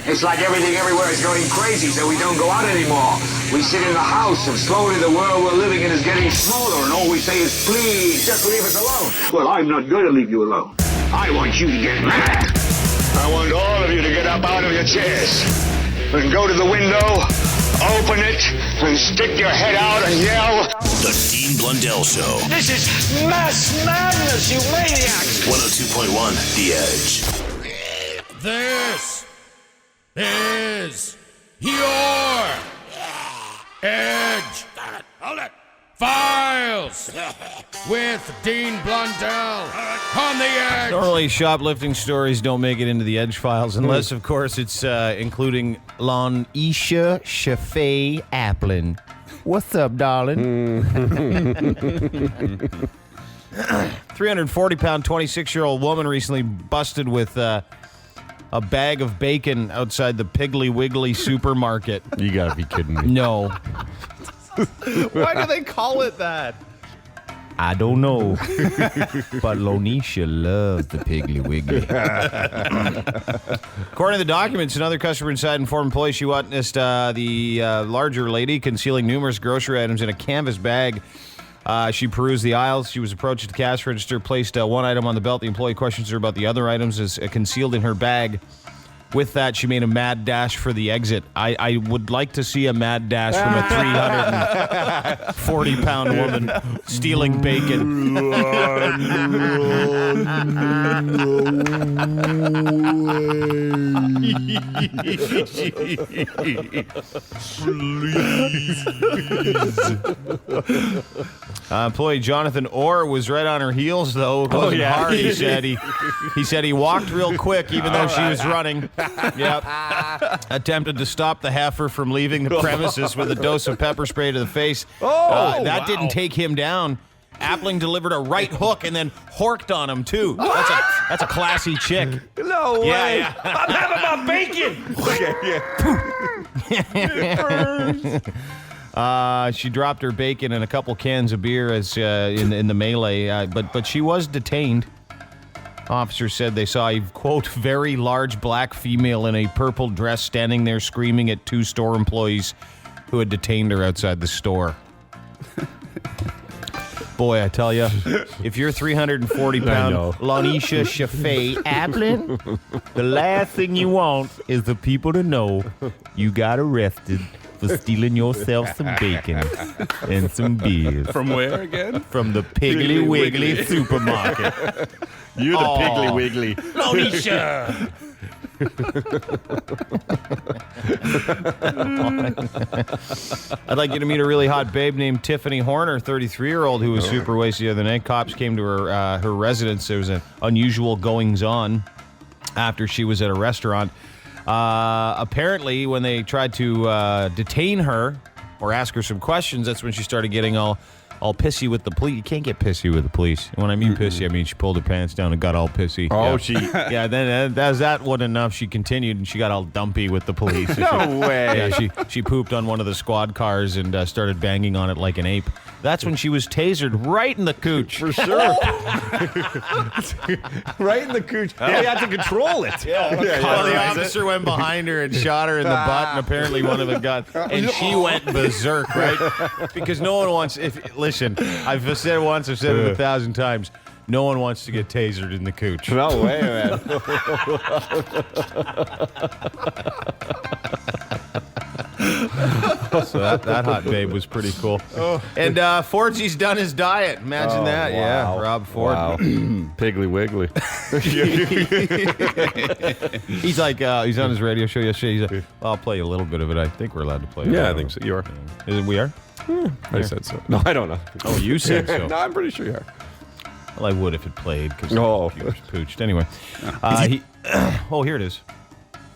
It's like everything everywhere is going crazy, so we don't go out anymore. We sit in the house, and slowly the world we're living in is getting smaller, and all we say is, please, just leave us alone. Well, I'm not going to leave you alone. I want you to get mad. I want all of you to get up out of your chairs and go to the window, open it, and stick your head out and yell, The Dean Blundell Show. "This is mass madness, you maniacs!" 102.1 The Edge. This is your Edge. Hold it. Files with Dean Blundell on the Edge. Normally, shoplifting stories don't make it into the Edge files unless, of course, it's including Lonisha Shafee Applin. What's up, darling? 340-pound, 26-year-old woman recently busted with a bag of bacon outside the Piggly Wiggly supermarket. You gotta be kidding me. No. Why do they call it that? I don't know. But Lonisha loves the Piggly Wiggly. According to the documents, another customer inside informed employees she witnessed the larger lady concealing numerous grocery items in a canvas bag. She perused the aisles. She was approached at the cash register, placed one item on the belt. The employee questions her about the other items as concealed in her bag. With that, she made a mad dash for the exit. I would like to see a mad dash from a 340-pound woman stealing bacon. Employee Jonathan Orr was right on her heels, though. It wasn't hard, he said. He said he walked real quick, even though she was running. Yep. Attempted to stop the heifer from leaving the premises with a dose of pepper spray to the face. That didn't take him down. Appling delivered a right hook and then horked on him, too. That's a classy chick. No way. Yeah. I'm having my bacon. She dropped her bacon and a couple cans of beer as in the melee, but she was detained. Officers said they saw a, quote, very large black female in a purple dress standing there screaming at two store employees who had detained her outside the store. Boy, I tell you, if you're 340-pound Lonisha Shafee Applin, the last thing you want is the people to know you got arrested for stealing yourself some bacon and some beers. From where again? From the Piggly Wiggly supermarket. You're the Piggly Wiggly. Lonisha! I'd like you to meet a really hot babe named Tiffany Horner, 33-year-old, who was super wasted the other night. Cops came to her residence. There was an unusual goings-on after she was at a restaurant. Apparently, when they tried to detain her or ask her some questions, that's when she started getting all pissy with the police. You can't get pissy with the police. And when I mean pissy, I mean she pulled her pants down and got all pissy. Oh, yeah. Then that wasn't enough. She continued and she got all dumpy with the police. No way. Yeah, she pooped on one of the squad cars and started banging on it like an ape. That's when she was tasered right in the cooch. For sure. Right in the cooch. Yeah, you had to control it. Well, the officer went behind her and shot her in the butt, and apparently one of them got. And she went berserk, right? Because no one wants. Listen, I've said it once, I've said it 1,000 times. No one wants to get tasered in the cooch. No way, man. So that hot babe was pretty cool. And Fordsy's done his diet. Imagine that. Wow. Yeah, Rob Ford. Wow. Piggly Wiggly. He's like, he's on his radio show yesterday. He's like, well, I'll play you a little bit of it. I think we're allowed to play it. Yeah, I think so. You are. We are? I said so. No, I don't know. Oh, you said so. No, I'm pretty sure you are. Well, I would if it played because No. he was pooched. Anyway. Here it is.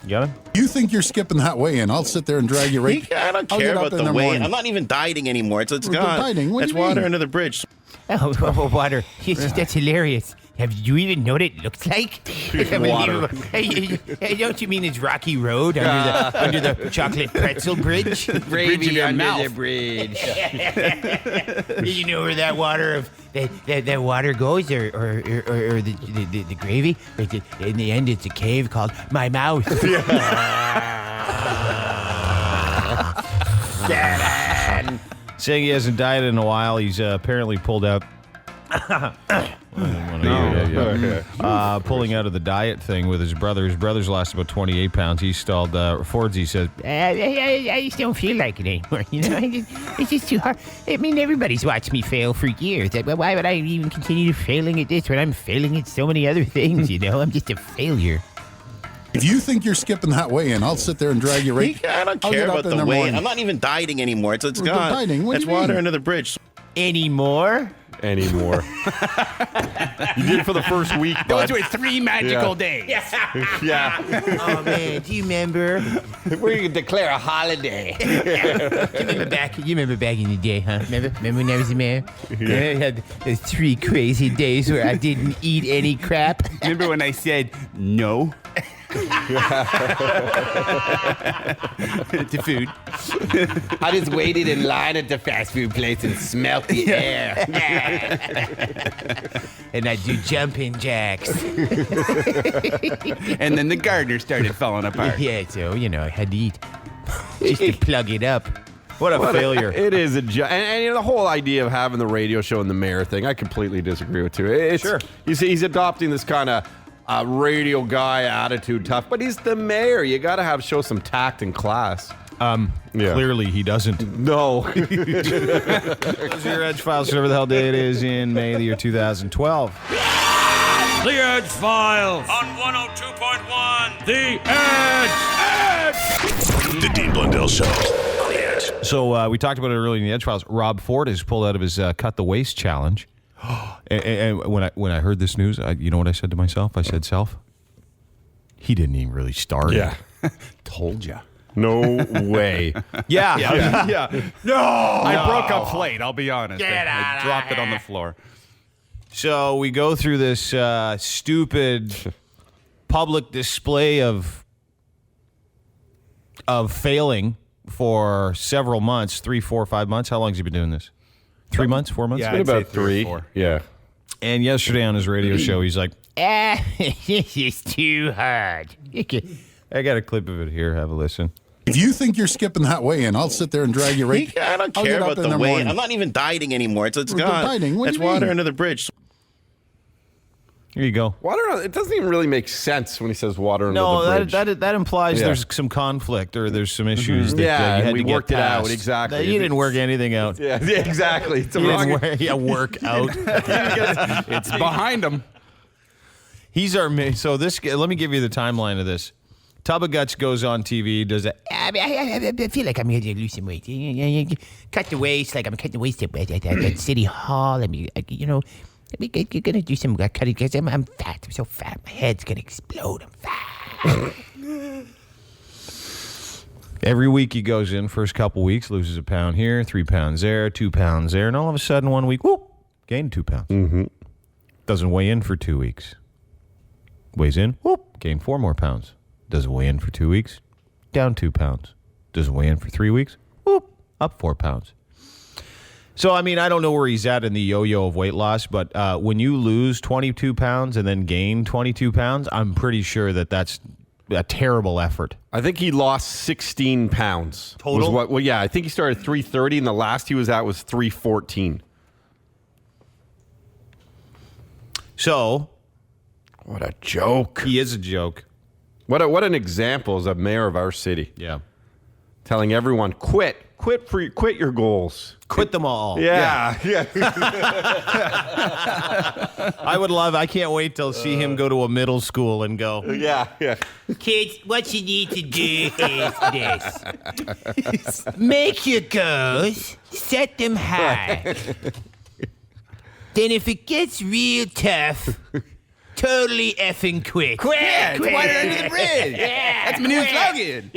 You got it? You think you're skipping that way in? I'll sit there and drag you right. I don't I'll care get up about in the way. morning. I'm not even dieting anymore. It's Well, gone. dieting? What do It's you mean? water under the bridge. Oh, water. That's hilarious. Do you even know what it looks like? Water. Hey, don't you mean it's Rocky Road under the chocolate pretzel bridge? Gravy under the bridge. You know where that water that water goes, or the gravy? In the end, it's a cave called my mouth. Saying he hasn't dieted in a while. He's apparently pulled out. Pulling out of the diet thing with his brother. His brother's lost about 28 pounds. He stalled. Fordsey said, I just don't feel like it anymore. You know, it's just too hard. I mean, everybody's watched me fail for years. Why would I even continue failing at this when I'm failing at so many other things? You know, I'm just a failure. If you think you're skipping that way in, I'll sit there and drag you right. I don't care about the weight. I'm not even dieting anymore. It's gone. Dieting? What It's do you water mean? under the bridge. Anymore? You did it for the first week, Those bud. were 3 magical days. Yeah. Oh, man, do you remember? We can declare a holiday. You remember back in the day, huh? Remember when I was a man? Yeah. I had those 3 crazy days where I didn't eat any crap. Remember when I said no? To food. I just waited in line at the fast food place and smelt the air. And I do jumping jacks. And then the gardener started falling apart. Yeah, so, you know, I had to eat. Just to plug it up. what a failure. It is and you know, the whole idea of having the radio show and the mayor thing, I completely disagree with too. Sure. He's adopting this kind of radio guy attitude, tough, but he's the mayor. You got to show some tact and class. Clearly he doesn't. No. Those are your Edge Files, whatever the hell day it is in May of the year 2012. The Edge Files on 102.1 The Edge. The Dean Blundell Show on the Edge. So we talked about it earlier in the Edge Files. Rob Ford has pulled out of his Cut the Waste challenge. And when I heard this news, you know what I said to myself? I said, "Self, he didn't even really start." Yeah. Told ya. No way. Yeah. No. I broke up late, I'll be honest. I dropped it on the floor. So we go through this stupid public display of failing for several months, 3, 4, 5 months. How long has he been doing this? 3 months, 4 months? Yeah, It's been I'd about say 3 or 3. 4. Yeah. And yesterday on his radio show, he's like, This is too hard. I got a clip of it here. Have a listen. If you think you're skipping that way in, I'll sit there and drag you right. I don't I'll care get up about in the weight. morning. I'm not even dieting anymore. It's We're gone. dieting? What do It's you mean? water under the bridge. Here you go. Water. It doesn't even really make sense when he says water under No, the bridge. that implies Yeah. there's some conflict or there's some issues that Yeah, you and had we to get worked it out, past. exactly. That you didn't work anything out. Yeah, exactly. It's a You wrong. didn't work out. It's behind him. He's our so this. Let me give you the timeline of this. Tub of Guts goes on TV, does it. I feel like I'm going to lose some weight. Cut the waist, like I'm cutting the waist at City Hall. I'm going to do some cutting because I'm fat. I'm so fat. My head's going to explode. I'm fat. Every week he goes in, first couple weeks, loses a pound here, 3 pounds there, 2 pounds there, and all of a sudden 1 week, whoop, gained 2 pounds. Mm-hmm. Doesn't weigh in for 2 weeks. Weighs in, whoop, gained 4 more pounds. Doesn't weigh in for 2 weeks, down 2 pounds. Doesn't weigh in for 3 weeks, whoop, up 4 pounds. So, I mean, I don't know where he's at in the yo-yo of weight loss, but when you lose 22 pounds and then gain 22 pounds, I'm pretty sure that that's a terrible effort. I think he lost 16 pounds. Total? Well, yeah, I think he started at 330, and the last he was at was 314. So, What a joke. he is a joke. What an example as a mayor of our city. Yeah. Telling everyone, quit your goals. Quit them all. Yeah. I can't wait till see him go to a middle school and go, Yeah. Kids, what you need to do is this. Make your goals, set them high. Then if it gets real tough, totally effing quit. Quit! Water under the bridge. Yeah, That's my new quit. slogan.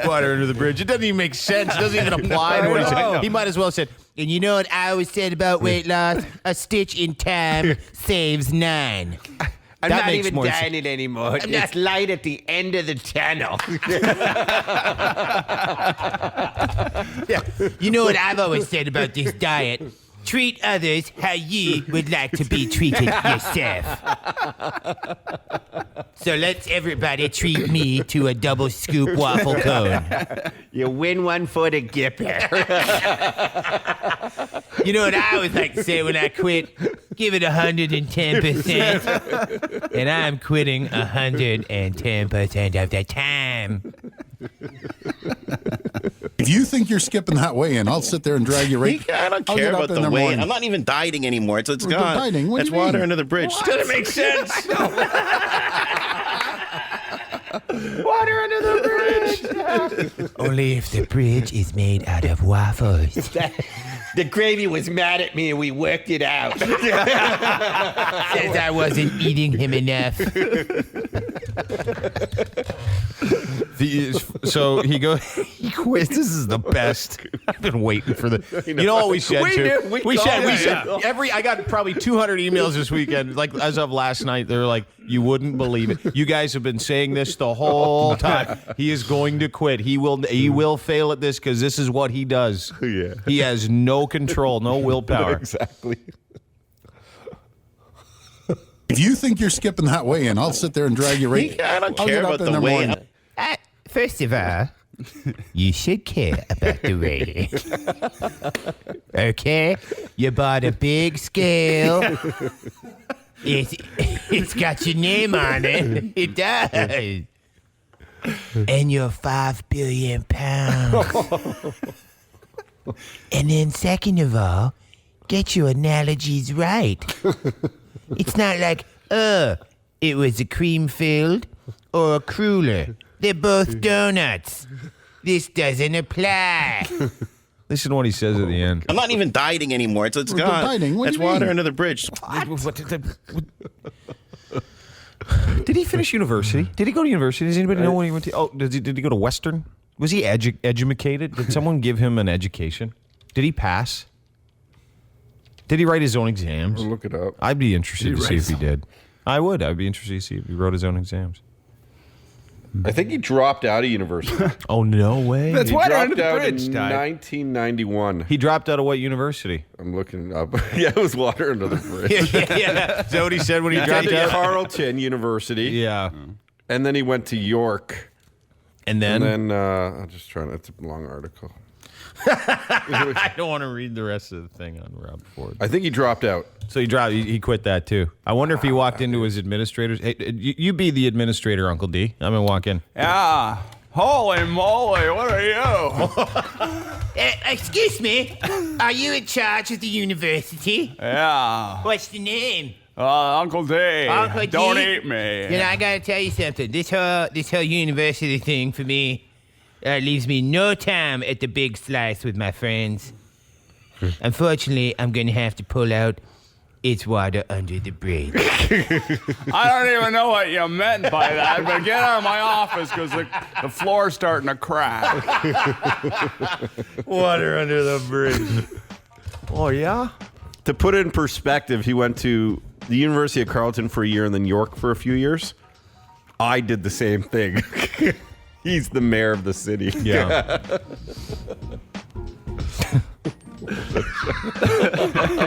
Water under the bridge. It doesn't even make sense. It doesn't even apply to what he said. He might as well have said, And you know what I always said about weight loss? A stitch in time saves 9. I'm That not makes even more dieting anymore. It's light at the end of the tunnel. Yeah. You know what I've always said about this diet? Treat others how you would like to be treated yourself. So let's everybody treat me to a double scoop waffle cone. You win one for the Gipper. You know what I always like to say when I quit? Give it 110%. And I'm quitting 110% of the time. If you think you're skipping that way in, I'll sit there and drag you right. I don't I'll care get up about in the weight. morning. I'm not even dieting anymore. It's You're gone. dieting? What do That's you mean? water under the bridge. Doesn't make sense. Water under the bridge. Only if the bridge is made out of waffles. The gravy was mad at me and we worked it out. Says I wasn't eating him enough. So he quits. This is the best. I've been waiting for the. You know what we said too? We said I got probably 200 emails this weekend. Like as of last night, they're like, you wouldn't believe it. You guys have been saying this the whole time. He is going to quit. He will fail at this because this is what he does. Yeah. He has no control, no willpower. Exactly. If you think you're skipping that way in, I'll sit there and drag you right. I don't I'll care get up about in the weight. morning. First of all, you should care about the weight. Okay? You bought a big scale. It's got your name on it. It does. And you're 5 billion pounds. And then second of all, get your analogies right. It's not like, it was a cream-filled or a cruller. They're both donuts. This doesn't apply. Listen to what he says at the end. I'm not even dieting anymore. It's We're gone. dieting? What do That's you water mean? under the bridge. Did he finish university? Did he go to university? Does anybody know when he went to? Oh, did he go to Western? Was he educated? Did someone give him an education? Did he pass? Did he write his own exams? I'll look it up. I'd be interested to see if he did. I would. I'd be interested to see if he wrote his own exams. I think he dropped out of university. Oh, no way. That's He water under dropped the out bridge, in Ty. 1991. He dropped out of what university? I'm looking it up. Yeah, it was water under the bridge. Yeah. Is that what he said when he dropped He out? Carleton University. Yeah. And then he went to York. And then? I'm just trying to, it's a long article. I don't want to read the rest of the thing on Rob Ford. I think he dropped out. So he dropped. He quit that too. I wonder if he walked into his administrators. Hey, you be the administrator, Uncle D. I'm gonna walk in. Yeah. Holy moly, what are you? Excuse me. Are you in charge of the university? Yeah. What's the name? Uncle D. Uncle D? Don't eat me. You know, I gotta tell you something. This whole university thing for me leaves me no time at the big slice with my friends. Unfortunately, I'm gonna have to pull out. It's water under the bridge. I don't even know what you meant by that, but get out of my office because the floor's starting to crack. Water under the bridge. Oh yeah. To put it in perspective, he went to the University of Carleton for a year and then York for a few years. I did the same thing. He's the mayor of the city. Yeah.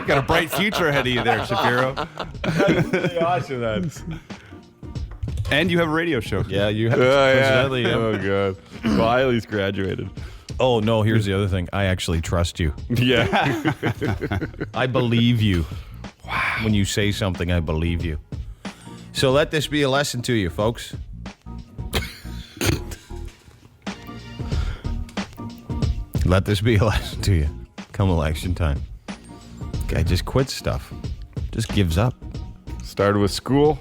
Got a bright future ahead of you there, Shapiro. Really awesome. That. And you have a radio show. Yeah, you have. Yeah. Coincidentally, yeah. Oh, God. Wiley's graduated. Oh no! Here's the other thing. I actually trust you. Yeah. I believe you. Wow. When you say something, I believe you. So let this be a lesson to you, folks. Let this be a lesson to you. Come election time. Guy just quits stuff. Just gives up. Started with school.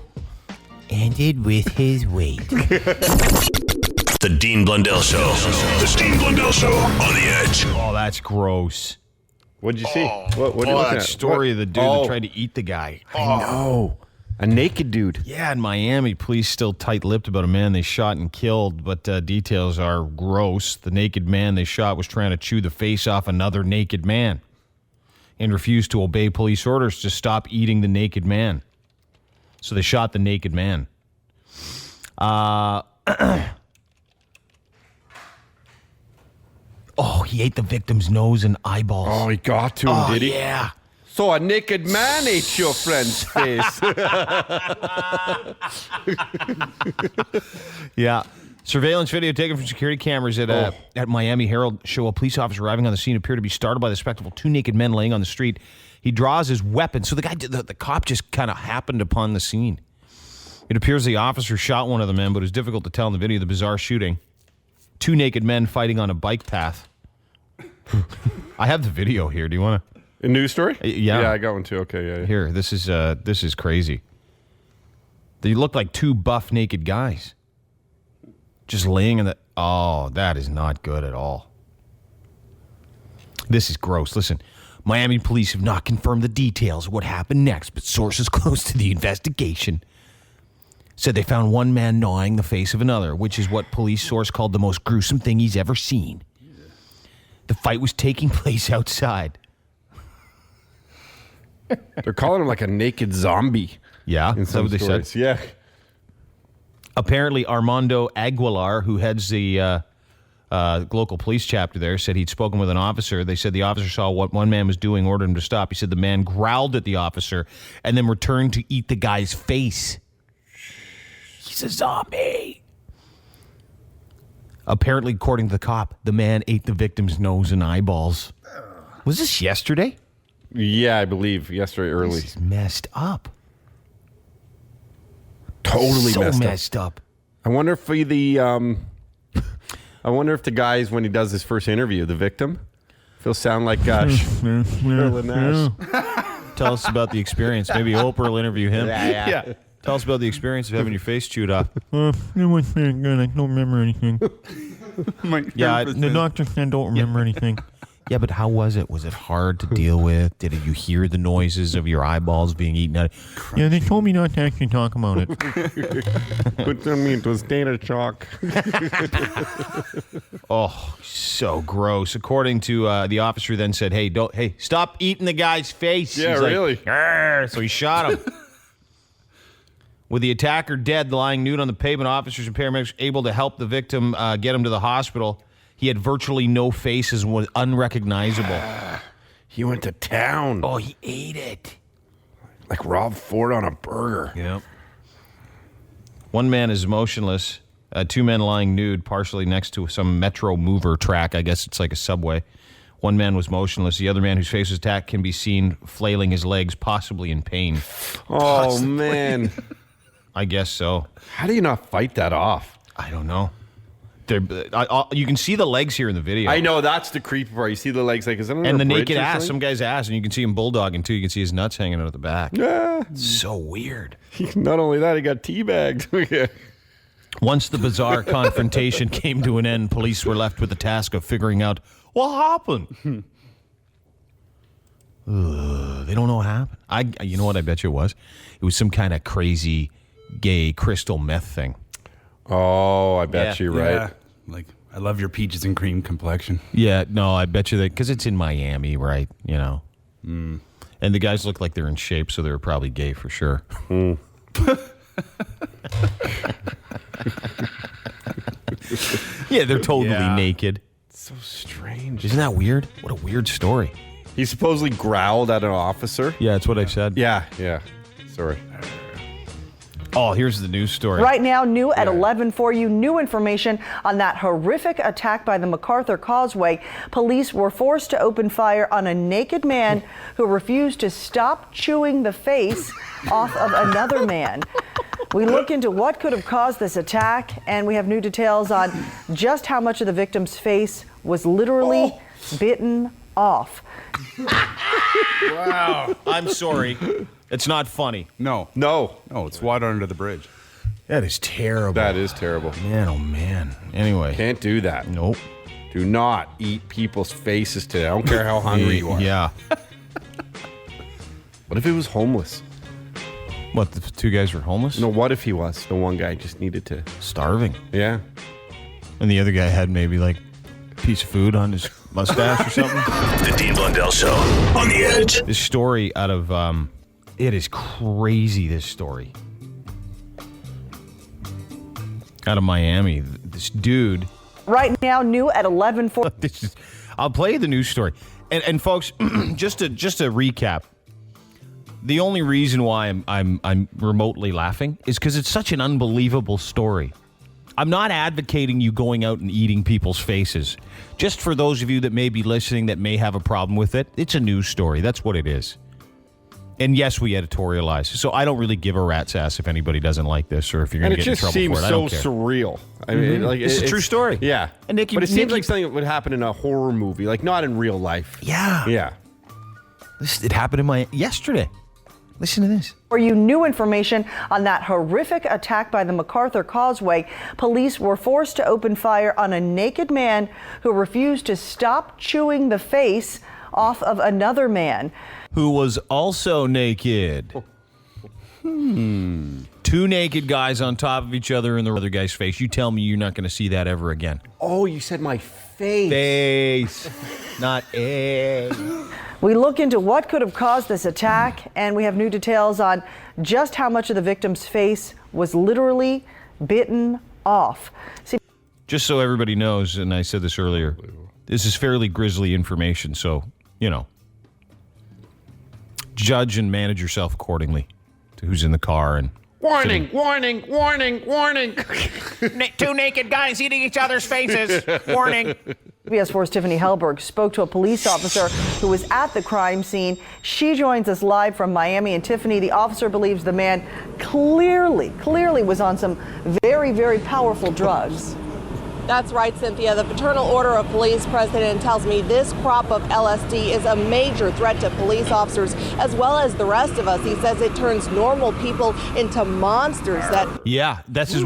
Ended with his weight. The Dean Blundell Show. The Dean Blundell Show on the Edge. Oh, that's gross. What'd you see? What are you Oh, looking that at? story What? of the dude that tried to eat the guy. I know. A naked dude. Yeah, in Miami, police still tight-lipped about a man they shot and killed, but details are gross. The naked man they shot was trying to chew the face off another naked man and refused to obey police orders to stop eating the naked man. So they shot the naked man. Oh, he ate the victim's nose and eyeballs. Oh, he got to him, did he? Yeah. So a naked man ate your friend's face. Yeah. Surveillance video taken from security cameras at Miami Herald show a police officer arriving on the scene appeared to be startled by the spectacle of two naked men laying on the street. He draws his weapon. So the cop just kind of happened upon the scene. It appears the officer shot one of the men, but it was difficult to tell in the video the bizarre shooting. Two naked men fighting on a bike path. I have the video here. Do you want to? A news story? Yeah. Yeah, I got one too. Okay, yeah. Here, this is crazy. They look like two buff naked guys. Just laying in the... Oh, that is not good at all. This is gross. Listen, Miami police have not confirmed the details of what happened next, but sources close to the investigation said they found one man gnawing the face of another, which is what police source called the most gruesome thing he's ever seen. The fight was taking place outside. They're calling him like a naked zombie. Yeah, in some what they stories. said. Yeah. Apparently, Armando Aguilar, who heads the local police chapter there, said he'd spoken with an officer. They said the officer saw what one man was doing, ordered him to stop. He said the man growled at the officer and then returned to eat the guy's face. He's a zombie. Apparently, according to the cop, the man ate the victim's nose and eyeballs. Was this yesterday? Yeah, I believe yesterday early. This is messed up. Totally so messed up. I wonder if the guys, when he does his first interview, the victim, if he'll sound like Shirley Nash. Tell us about the experience. Maybe Oprah will interview him. Yeah. Tell us about the experience of having your face chewed off. It was very good. I don't remember anything. The doctor said I don't remember anything. Yeah, but how was it? Was it hard to deal with? Did you hear the noises of your eyeballs being eaten out? Yeah, they told me not to actually talk about it. But tell me it was data shock. Oh, so gross. According to the officer, then said, "Hey, stop eating the guy's face." Yeah, He's really. Like, so he shot him. With the attacker dead, lying nude on the pavement, officers and paramedics were able to help the victim get him to the hospital. He had virtually no faces and was unrecognizable. He went to town. Oh, he ate it. Like Rob Ford on a burger. Yep. One man is motionless. Two men lying nude, partially next to some metro mover track. I guess it's like a subway. One man was motionless. The other man, whose face was attacked, can be seen flailing his legs, possibly in pain. Oh, man. I guess so. How do you not fight that off? I don't know. You can see the legs here in the video. I know, that's the creepy part. You see the legs like, is that and the naked ass, some guy's ass, and you can see him bulldogging too. You can see his nuts hanging out at the back. Yeah. It's so weird. Not only that, he got teabagged. Once the bizarre confrontation came to an end, police were left with the task of figuring out what happened. They don't know what happened. You know what I bet you it was? It was some kind of crazy gay crystal meth thing. Oh, I bet you're right. Yeah. Like, I love your peaches and cream complexion. Yeah, no, I bet you that, because it's in Miami, right? You know. And the guys look like they're in shape, so they're probably gay for sure. Yeah, they're totally naked. So strange. Isn't that weird? What a weird story. He supposedly growled at an officer. Yeah, that's what I said. Yeah. Sorry. Oh, here's the news story. Right now, new at 11 for you, new information on that horrific attack by the MacArthur Causeway. Police were forced to open fire on a naked man who refused to stop chewing the face off of another man. We look into what could have caused this attack, and we have new details on just how much of the victim's face was literally bitten off. Wow. I'm sorry. It's not funny. No, it's water under the bridge. That is terrible. That is terrible. Man, oh man. Anyway. Can't do that. Nope. Do not eat people's faces today. I don't care how hungry you are. Yeah. What if it was homeless? What, the two guys were homeless? No, what if he was? The one guy just needed to... Starving. Yeah. And the other guy had maybe like a piece of food on his mustache or something. The Dean Blundell Show on the Edge. This story out of, it is crazy, this story. Out of Miami. This dude. Right now, new at 11:40. I'll play you the news story. And folks, just to recap, the only reason why I'm remotely laughing is because it's such an unbelievable story. I'm not advocating you going out and eating people's faces. Just for those of you that may be listening that may have a problem with it, it's a news story. That's what it is. And yes, we editorialize. So I don't really give a rat's ass if anybody doesn't like this or if you're going to get in trouble for it. And it just seems so surreal. I mean, like it's a true story. Yeah. And Nikki, but it seems like something that would happen in a horror movie, like not in real life. Yeah. Yeah. It happened yesterday. Listen to this. For you, new information on that horrific attack by the MacArthur Causeway. Police were forced to open fire on a naked man who refused to stop chewing the face off of another man who was also naked. Two naked guys on top of each other in the other guy's face. You tell me you're not going to see that ever again. Oh, you said my face. Face, not egg. We look into what could have caused this attack, and we have new details on just how much of the victim's face was literally bitten off. Just so everybody knows, and I said this earlier, this is fairly grisly information, so, you know, judge and manage yourself accordingly to who's in the car. And warning, warning, warning, warning. Two naked guys eating each other's faces. Warning. DBS 4's Tiffany Hellberg spoke to a police officer who was at the crime scene. She joins us live from Miami. And Tiffany, the officer believes the man clearly was on some very, very powerful drugs. That's right, Cynthia. The Fraternal Order of Police president tells me this crop of LSD is a major threat to police officers as well as the rest of us. He says it turns normal people into monsters. Yeah, this is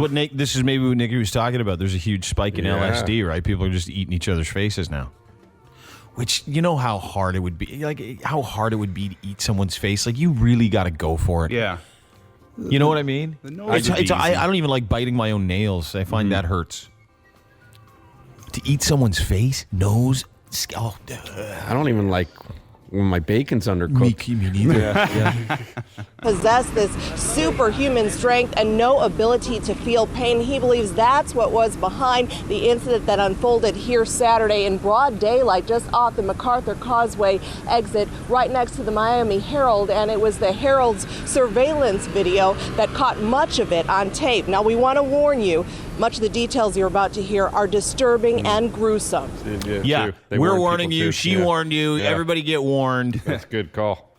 maybe what Nikki was talking about. There's a huge spike in LSD, right? People are just eating each other's faces now. Which, you know how hard it would be? Like, how hard it would be to eat someone's face? Like, you really got to go for it. Yeah. You know what I mean? I don't even like biting my own nails. I find that hurts. To eat someone's face, nose, oh, I don't even like when my bacon's undercooked. Me neither. Yeah. Possess this superhuman strength and no ability to feel pain. He believes that's what was behind the incident that unfolded here Saturday in broad daylight just off the MacArthur Causeway exit right next to the Miami Herald. And it was the Herald's surveillance video that caught much of it on tape. Now, we want to warn you, much of the details you're about to hear are disturbing and gruesome. Yeah, we're warning you. She warned you. Yeah. Everybody get warned. That's a good call.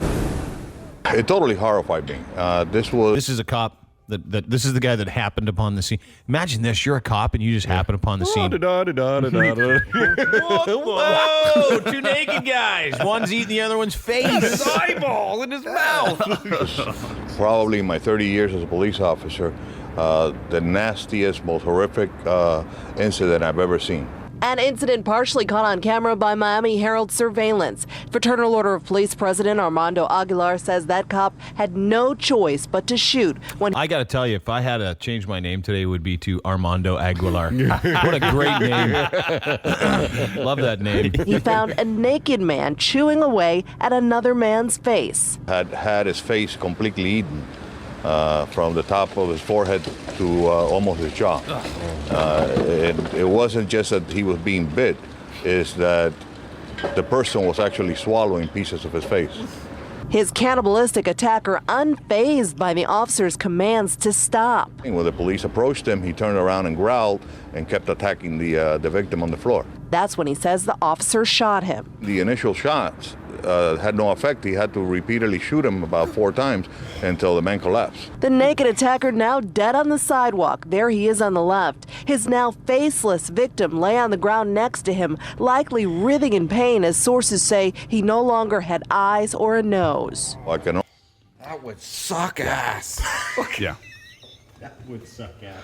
It totally horrified me. This is a cop. This is the guy that happened upon the scene. Imagine this: you're a cop and you just happen upon the scene. Whoa! Two naked guys. One's eating the other one's face. His eyeball in his mouth. Probably in my 30 years as a police officer, the nastiest, most horrific incident I've ever seen. An incident partially caught on camera by Miami Herald surveillance. Fraternal Order of Police President Armando Aguilar says that cop had no choice but to shoot. When I got to tell you, if I had to change my name today, it would be to Armando Aguilar. What a great name. Love that name. He found a naked man chewing away at another man's face. Had his face completely eaten. From the top of his forehead to almost his jaw. It wasn't just that he was being bit, it's that the person was actually swallowing pieces of his face. His cannibalistic attacker unfazed by the officer's commands to stop. When the police approached him, he turned around and growled and kept attacking the victim on the floor. That's when he says the officer shot him. The initial shots had no effect. He had to repeatedly shoot him about 4 times until the man collapsed. The naked attacker now dead on the sidewalk. There he is on the left. His now faceless victim lay on the ground next to him, likely writhing in pain as sources say he no longer had eyes or a nose. That would suck ass. Yeah. That would suck ass.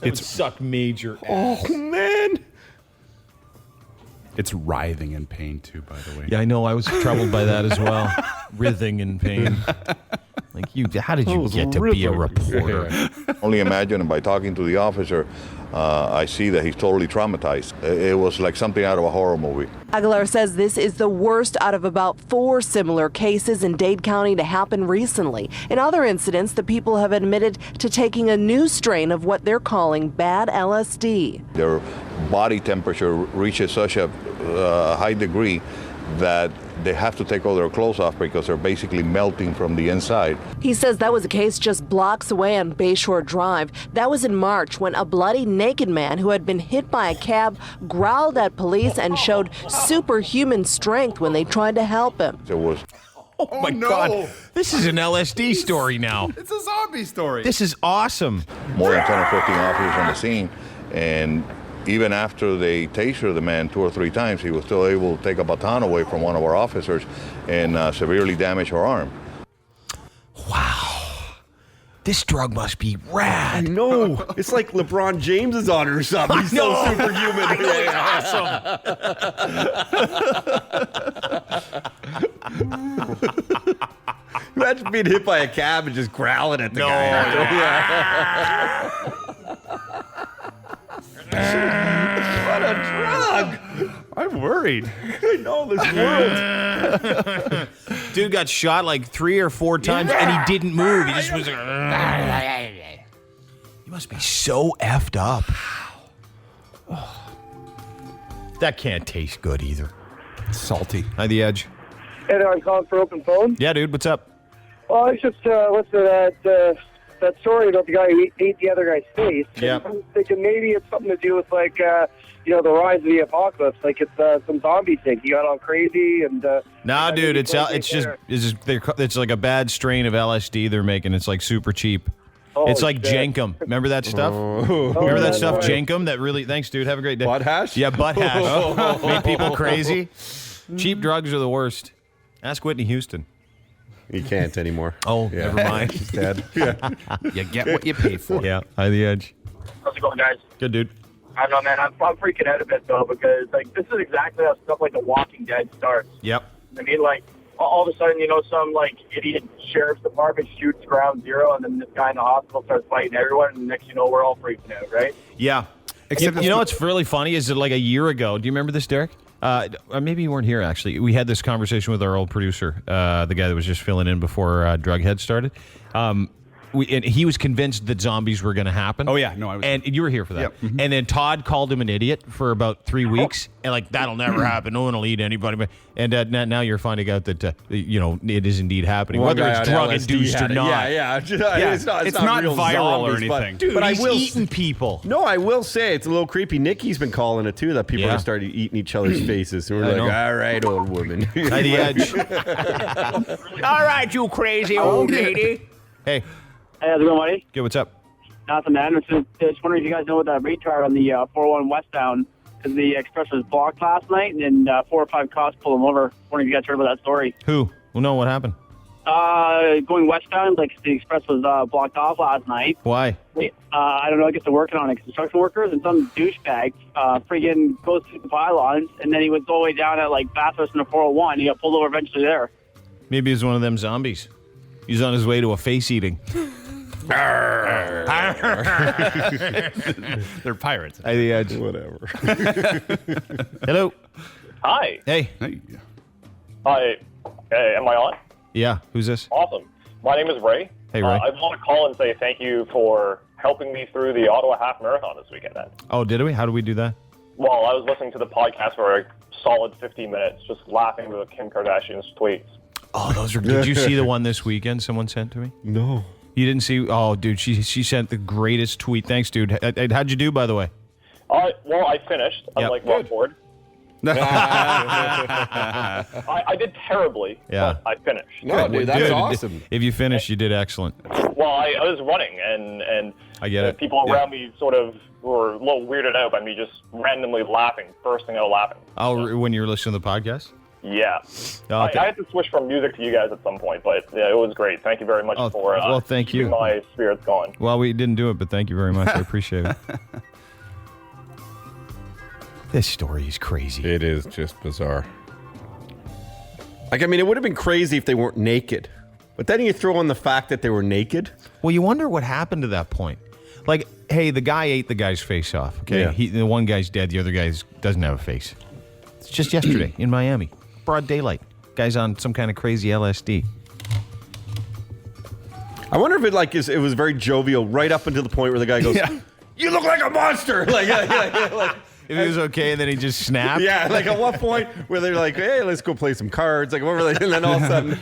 It would suck major ass. Oh, man. It's writhing in pain, too, by the way. Yeah, I know. I was troubled by that as well. Writhing in pain. Like, how did you get to be a reporter? Only imagine by talking to the officer, I see that he's totally traumatized. It was like something out of a horror movie. Aguilar says this is the worst out of about 4 similar cases in Dade County to happen recently. In other incidents, the people have admitted to taking a new strain of what they're calling bad LSD. Their body temperature reaches such a high degree that they have to take all their clothes off because they're basically melting from the inside. He says that was a case just blocks away on Bayshore Drive. That was in March when a bloody naked man who had been hit by a cab growled at police and showed superhuman strength when they tried to help him. It was. Oh my God. This is an LSD story now. It's a zombie story. This is awesome. More than 10 or 15 officers on the scene, and even after they tasered the man 2 or 3 times, he was still able to take a baton away from one of our officers and severely damage her arm. Wow. This drug must be rad. I know. It's like LeBron James is on it or something. He's so superhuman. I know, it's awesome. Imagine being hit by a cab and just growling at the guy. What a drug! I'm worried. I know this world. Dude got shot like 3 or 4 times and he didn't move. He just was like, he must be so effed up. That can't taste good either. Salty. Hi, The Edge. Hey there, I'm calling for open phone. Yeah, dude, what's up? Well, I was just listening to that story about the guy who ate the other guy's face. Yeah. I'm thinking maybe it's something to do with, like, the rise of the apocalypse. Like, it's some zombie thing. He got all crazy and... Nah, dude, it's like a bad strain of LSD they're making. It's like super cheap. Oh, it's like shit. Jankum. Remember that stuff? Remember that stuff, Jankum? That really... Thanks, dude. Have a great day. Butt hash? Yeah, butt hash. Make people crazy. Cheap drugs are the worst. Ask Whitney Houston. He can't anymore. Oh, Yeah. never mind. He's dead. Yeah. You get what you pay for. Yeah, Hi, The Edge. How's it going, guys? Good, dude. I don't know, man. I'm freaking out a bit, though, because, like, this is exactly how stuff like The Walking Dead starts. Yep. I mean, like, all of a sudden, some, like, idiot sheriff's department shoots Ground Zero, and then this guy in the hospital starts fighting everyone, and next you know, we're all freaking out, right? Yeah. Except you know what's really funny is that like a year ago, do you remember this, Derek? Maybe you weren't here, actually. We had this conversation with our old producer, the guy that was just filling in before Drughead started. And he was convinced that zombies were going to happen. Oh, yeah. No, I was. And you were here for that. Yep. Mm-hmm. And then Todd called him an idiot for about 3 weeks. And like, that'll never happen. No one will eat anybody. And now you're finding out that, it is indeed happening. One Whether guy it's on drug-induced LSD or had it. not. Yeah. It's It's not not real viral or zombies, anything. Dude, but I he's will eating people. No, I will say it's a little creepy. Nikki's been calling it too, that people Yeah. are starting eating each other's faces. And we're I like, know. all right, old woman. Hi, The Edge. All right, you crazy old lady. Hey. Hey, how's it going, buddy? Good, what's up? Nothing, man. Just wondering if you guys know what that retard on the 401 westbound, because the express was blocked last night, and 4 or 5 cops pulled him over. Wondering if you guys heard about that story. Who? Well, no, what happened? Going westbound, like the express was blocked off last night. Why? I don't know, I guess they're working on it, construction workers, and some douchebag friggin' goes through the pylons, and then he went all the way down at like Bathurst in the 401. He got pulled over eventually there. Maybe he's one of them zombies. He's on his way to a face eating. They're pirates. Hi, The Edge. Whatever. Hello. Hi. Hey. Hi. Hey, am I on? Yeah. Who's this? Awesome. My name is Ray. Hey, Ray. I want to call and say thank you for helping me through the Ottawa Half Marathon this weekend. Oh, did we? How did we do that? Well, I was listening to the podcast for a solid 15 minutes, just laughing with Kim Kardashian's tweets. Oh, those are. Did you see the one this weekend someone sent to me? No. You didn't see? Oh, dude, she sent the greatest tweet. Thanks, dude. How'd you do, by the way? Well, I finished. Yep. Unlike Rob Ford. I did terribly, Yeah. but I finished. No, dude, that's Dude, awesome. If you finished, you did excellent. Well, I was running, and I get it. people around me sort of were a little weirded out by me just randomly laughing, bursting out laughing. Oh, when you were listening to the podcast? Yeah. Oh, okay. I had to switch from music to you guys at some point, but yeah, it was great. Thank you very much for well, thank keeping you. my spirits going. Well, we didn't do it, but thank you very much. I appreciate it. This story is crazy. It is just bizarre. Like, I mean, it would have been crazy if they weren't naked. But then you throw in the fact that they were naked. Well, you wonder what happened to that point. Like, hey, the guy ate the guy's face off. Okay, Yeah. The one guy's dead. The other guy doesn't have a face. It's just yesterday in Miami, broad daylight. Guy's on some kind of crazy LSD. I wonder if it was very jovial right up until the point where the guy goes, "You look like a monster!" Like, if he was okay, and then he just snapped. Yeah, like at what point where they're like, "Hey, let's go play some cards," like whatever, and then all of a sudden,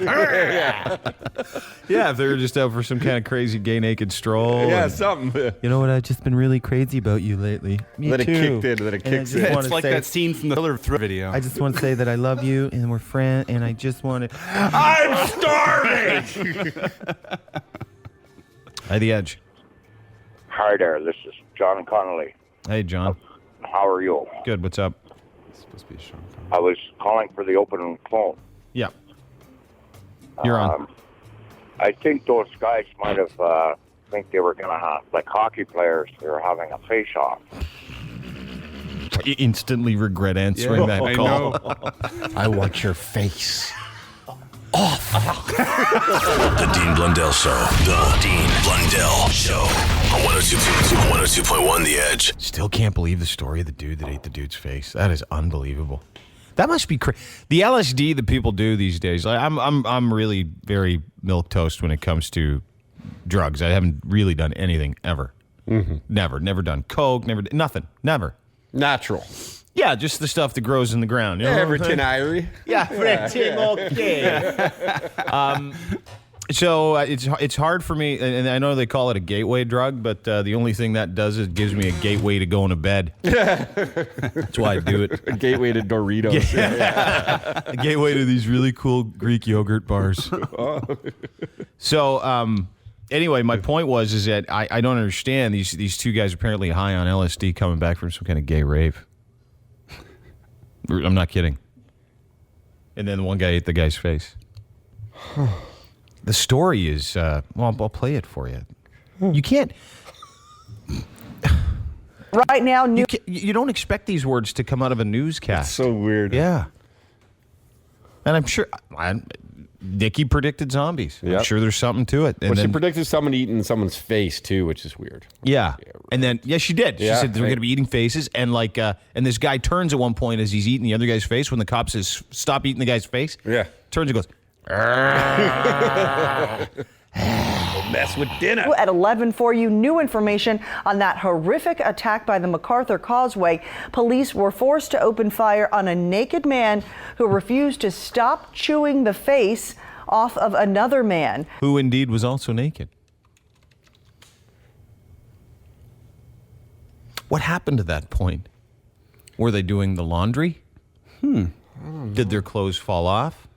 Yeah, if they were just out for some kind of crazy gay naked stroll. Yeah, something. You know what? I've just been really crazy about you lately. Me Then too. it kicked in, then it And I kicks just in. wanna It's like say- that scene from the Pillar 3 video. I just want to say that I love you and we're friends, and I just want to. I'm starving. Hi, The Edge. Hi there, this is John Connolly. Hey, John. How are you? Good. What's up? I was calling for the open phone. Yeah. You're on. I think those guys might have think they were going to have, like hockey players, they were having a face-off. You instantly regret answering that I call. know. I want your face. The Dean Blundell Show. The Dean Blundell Show. On 102.1 The Edge. Still can't believe the story of the dude that ate the dude's face. That is unbelievable. That must be crazy. The LSD that people do these days. Like, I'm really very milquetoast when it comes to drugs. I haven't really done anything ever. Mm-hmm. Never done coke. Nothing. Never. Natural. Yeah, just the stuff that grows in the ground. You know what I'm Everything saying? Irie. Yeah, everything okay. So it's hard for me, and I know they call it a gateway drug, but the only thing that does is it gives me a gateway to go into bed. That's why I do it. A gateway to Doritos. Yeah. A gateway to these really cool Greek yogurt bars. So anyway, my point is that I don't understand these two guys apparently high on LSD coming back from some kind of gay rave. I'm not kidding. And then one guy ate the guy's face. The story is, well, I'll play it for you. You can't. Right now, you don't expect these words to come out of a newscast. It's so weird. Yeah. And I'm sure Nikki predicted zombies. I'm sure there's something to it. And Well, she then, predicted someone eating someone's face too, which is weird. yeah. And then, she did. She Yeah, said they're right. going to be eating faces. And and this guy turns at one point as he's eating the other guy's face when the cop says, stop eating the guy's face. Yeah. Turns and goes, mess with dinner. At 11 for you, new information on that horrific attack by the MacArthur Causeway. Police were forced to open fire on a naked man who refused to stop chewing the face off of another man. who indeed was also naked. What happened to that point? Were they doing the laundry? Did their clothes fall off?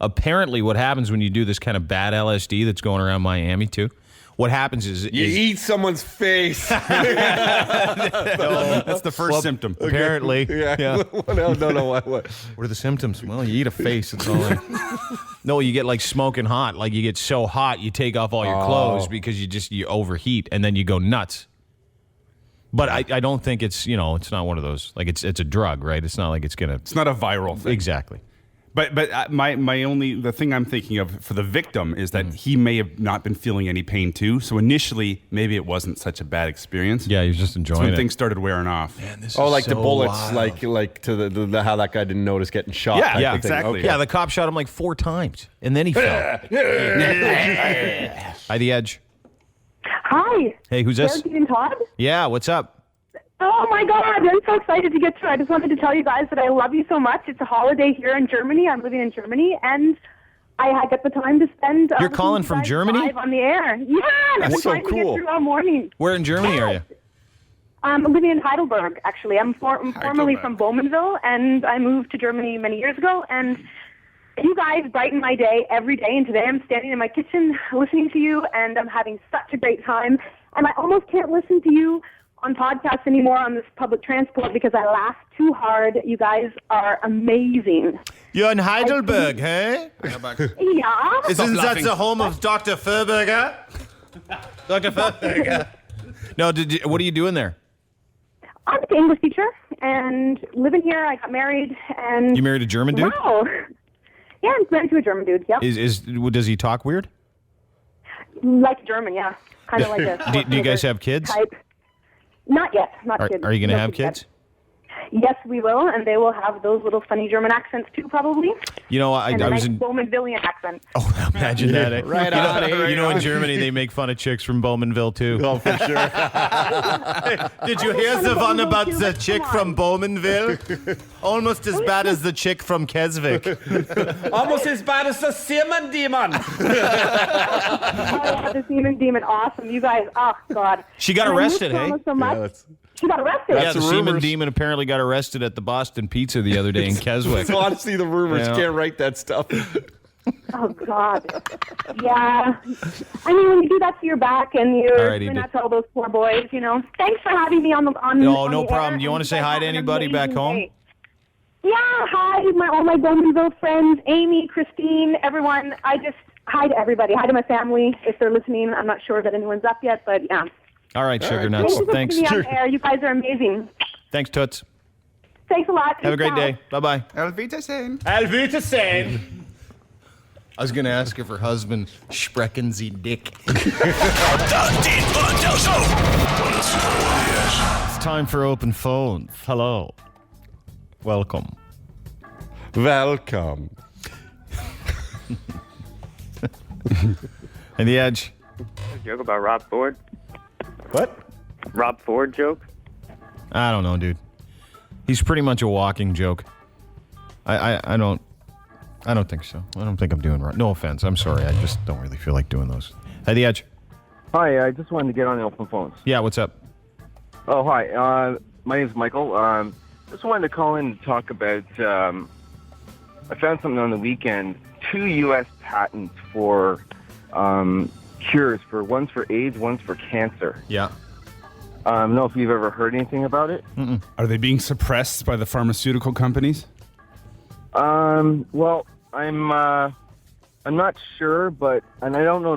Apparently, what happens when you do this kind of bad LSD that's going around Miami, too, what happens is... You eat someone's face. That's the first symptom. Apparently. Yeah. No. What? What are the symptoms? Well, you eat a face. That's all. No, you get like smoking hot. Like you get so hot, you take off all your clothes because you overheat, and then you go nuts. But I don't think it's it's not one of those, like it's a drug, right? It's not like it's gonna. It's not a viral thing. Exactly. But the thing I'm thinking of for the victim is that he may have not been feeling any pain too. So initially, maybe it wasn't such a bad experience. Yeah, he was just enjoying That's when it. things started wearing off. Man, this Oh, is like so the bullets, wild. like to the how that guy didn't notice getting shot. Yeah, type yeah, of thing. exactly. Okay. Yeah, the cop shot him like 4 times, and then he fell. Hi, The Edge. Hi. Hey, who's this? Sarah and Todd? Yeah, what's up? Oh my God, I'm so excited to get to it. I just wanted to tell you guys that I love you so much. It's a holiday here in Germany. I'm living in Germany, and I get the time to spend. You're calling listening from to you guys Germany? live on the air. Yeah, That's I'm so trying to get cool. through all morning. Where in Germany are you? I'm living in Heidelberg, actually. I'm formerly from Bowmanville, and I moved to Germany many years ago, and you guys brighten my day every day, and today I'm standing in my kitchen listening to you, and I'm having such a great time, and I almost can't listen to you on podcasts anymore on this public transport because I laugh too hard. You guys are amazing. You're in Heidelberg, hey? Yeah. Isn't that the home of Dr. Furberger? Dr. Furberger. No, what are you doing there? I'm an English teacher and living here. I got married and... You married a German dude? Wow. Yeah, I'm married to a German dude, yep. Does he talk weird? Like German, yeah. Kind of like a... Do you guys have kids? Type. Not yet, not kids. Are you going to No have kids yet. kids? Yes, we will, and they will have those little funny German accents too, probably. You know, and I a was nice in... Bowmanvillian accent. Oh, imagine that. Eh? Right on. You know, in Germany, they make fun of chicks from Bowmanville, too. Oh, for sure. Did you hear the one about the chick from Bowmanville? Almost as bad as the chick from Keswick. Almost as bad as the Seaman Demon. Oh, the Seaman Demon, awesome. You guys, oh, God. She got arrested, hey? So much. She got arrested. Yeah, the Seaman Demon apparently got arrested at the Boston Pizza the other day in Keswick. It's honestly the rumors. Yeah. You can't write that stuff. Oh, God. Yeah. I mean, when you do that to your back and you're Alrighty, doing that to all those poor boys, you know. Thanks for having me on the No, on no the problem. air. Do you want to say hi to anybody back home? Day. Yeah, hi, all my Bowmanville friends, Amy, Christine, everyone. Hi to everybody. Hi to my family if they're listening. I'm not sure that anyone's up yet, but yeah. All right, Sugar Nuts. Thanks. Thanks. On air. You guys are amazing. Thanks, Toots. Thanks a lot. Have a great day. Bye-bye. Auf Wiedersehen. Auf Wiedersehen. I was going to ask if her husband sprechen sie dick. The Dean Blundell Show. It's time for open phones. Hello. Welcome. Welcome. And the Edge. Joke about Rob Ford? What? Rob Ford joke? I don't know, dude. He's pretty much a walking joke. I don't think so. I don't think I'm doing right. No offense. I'm sorry. I just don't really feel like doing those. Hey, the Edge. Hi, I just wanted to get on the open phones. Yeah, what's up? Oh, hi. My name's Michael. Just wanted to call in to talk about, I found something on the weekend. 2 U.S. patents for cures, one's for AIDS, one's for cancer. Yeah. I don't know if you've ever heard anything about it. Mm-mm. Are they being suppressed by the pharmaceutical companies? Well, I'm not sure, and I don't know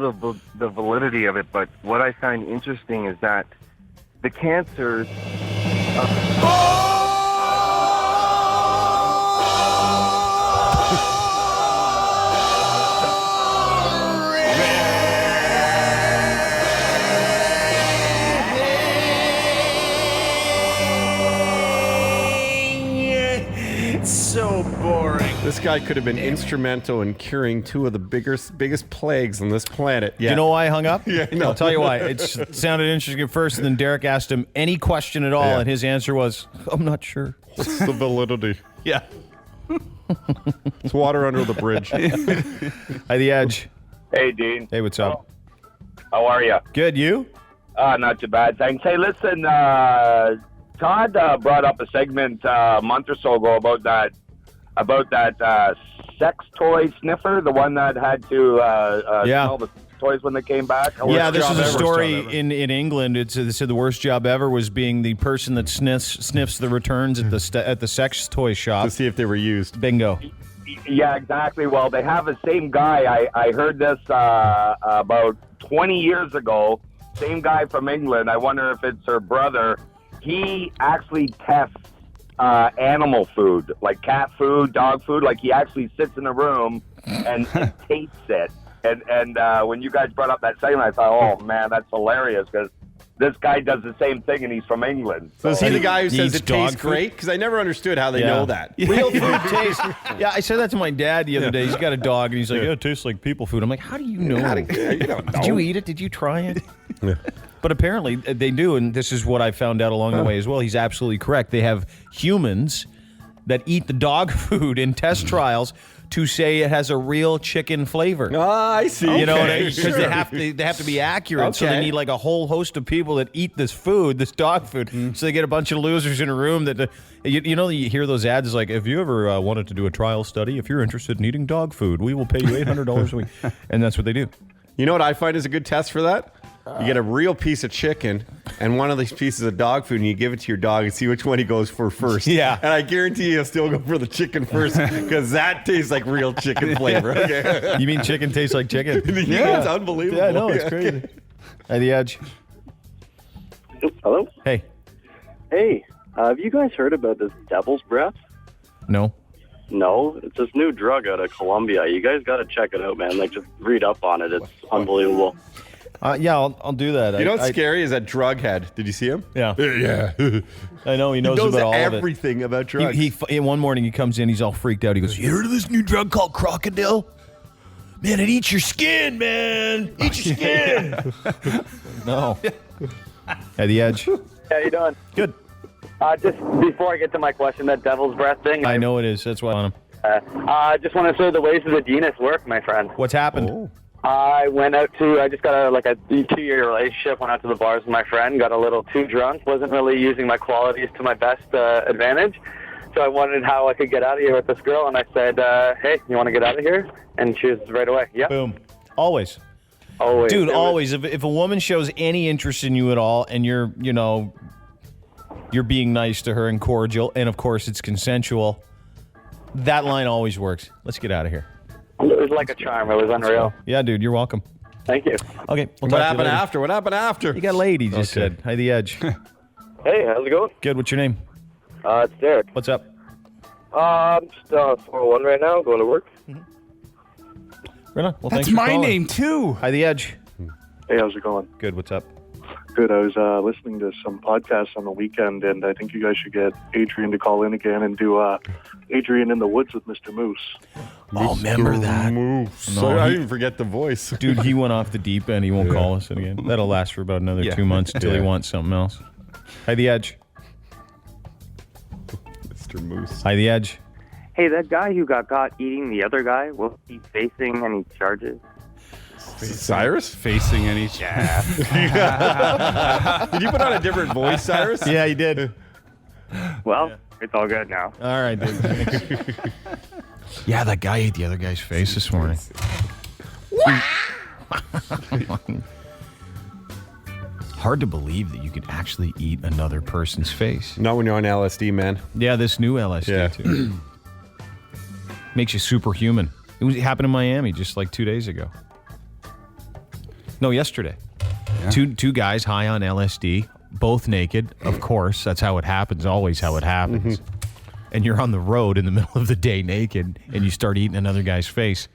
the validity of it, but what I find interesting is that the cancers... So boring. This guy could have been instrumental in curing 2 of the biggest plagues on this planet. Yeah. You know why I hung up? Yeah, I'll tell you why. It sounded interesting at first, and then Derek asked him any question at all, and his answer was, I'm not sure. What's the validity? Yeah. It's water under the bridge. Hi, the Edge. Hey, Dean. Hey, what's up? How are you? Good, you? Not too bad, thanks. Hey, listen, Todd brought up a segment a month or so ago about that sex toy sniffer, the one that had to smell the toys when they came back. Yeah, this is a story in England. They said the worst job ever was being the person that sniffs the returns at the sex toy shop to see if they were used. Bingo. Yeah, exactly. Well, they have the same guy. I heard this about 20 years ago. Same guy from England. I wonder if it's her brother. He actually tests animal food, like cat food, dog food. Like he actually sits in a room and tastes it. And when you guys brought up that segment, I thought, oh man, that's hilarious because this guy does the same thing and he's from England. So is he the guy who says it tastes great? Because I never understood how they know that. Real food tastes. Yeah, I said that to my dad the other day. He's got a dog and he's like, it tastes like people food. I'm like, how do you know? You don't know. Did you eat it? Did you try it? Yeah. But apparently they do, and this is what I found out along the way as well. He's absolutely correct. They have humans that eat the dog food in test trials to say it has a real chicken flavor. Ah, I see. You know what I mean? Because they have to be accurate. So they need like a whole host of people that eat this food, this dog food. So they get a bunch of losers in a room that, you hear those ads like, if you ever wanted to do a trial study, if you're interested in eating dog food, we will pay you $800 a week. And that's what they do. You know what I find is a good test for that? You get a real piece of chicken and one of these pieces of dog food, and you give it to your dog and see which one he goes for first. Yeah. And I guarantee he'll still go for the chicken first because that tastes like real chicken flavor. Okay. You mean chicken tastes like chicken? Yeah, it's unbelievable. Yeah, I know, it's crazy. At the Edge. Hello? Hey. Hey, Have you guys heard about this devil's breath? No. No, it's this new drug out of Colombia. You guys got to check it out, man. Like, just read up on it. It's unbelievable. Yeah, I'll do that. You know what's scary is that drug head. Did you see him? Yeah. Yeah. I know, he knows about all of it. everything about drugs. He one morning he comes in, he's all freaked out. He goes, "You heard of this new drug called crocodile? Man, it eats your skin, man. Eats your skin." No. At the Edge. How you doing? Good. Just before I get to my question, that devil's breath thing. I know it is. That's why I want him. I just want to say the ways of the genius work, my friend. What's happened? I just got a 2-year relationship, went out to the bars with my friend, got a little too drunk, wasn't really using my qualities to my best advantage. So I wondered how I could get out of here with this girl, and I said, hey, you want to get out of here? And she was right away. Yep. Boom. Always. Always. Dude, always. If a woman shows any interest in you at all and you're being nice to her and cordial, and of course it's consensual, that line always works. Let's get out of here. It was like a charm. It was unreal. Yeah, dude, you're welcome. Thank you. Okay. What happened after? What happened after? You got laid, he just said. Hi, the Edge. Hey, how's it going? Good. What's your name? It's Derek. What's up? I'm just 401 right now, going to work. Right on. Well, That's thanks for my calling. name, too. Hi, the Edge. Hey, how's it going? Good. What's up? Good. I was listening to some podcasts on the weekend, and I think you guys should get Adrian to call in again and do Adrian in the Woods with Mr. Moose. Oh, remember that? Moose. No, I he- even forget the voice. Dude, he went off the deep end. He won't call us again. That'll last for about another 2 months until he wants something else. Hi, the Edge. Mr. Moose. Hi, the Edge. Hey, that guy who got caught eating the other guy, will he be facing any charges? Cyrus? Facing any... Yeah. Did you put on a different voice, Cyrus? Yeah, he did. Well, it's all good now. All right, dude. Thanks. Yeah, that guy ate the other guy's face this morning. Hard to believe that you could actually eat another person's face. Not when you're on LSD, man. Yeah, this new LSD, too. Makes you superhuman. It happened in Miami just like 2 days ago. No, yesterday. Yeah. Two guys high on LSD, both naked. Of course, that's how it happens, always how it happens. Mm-hmm. And you're on the road in the middle of the day naked, and you start eating another guy's face.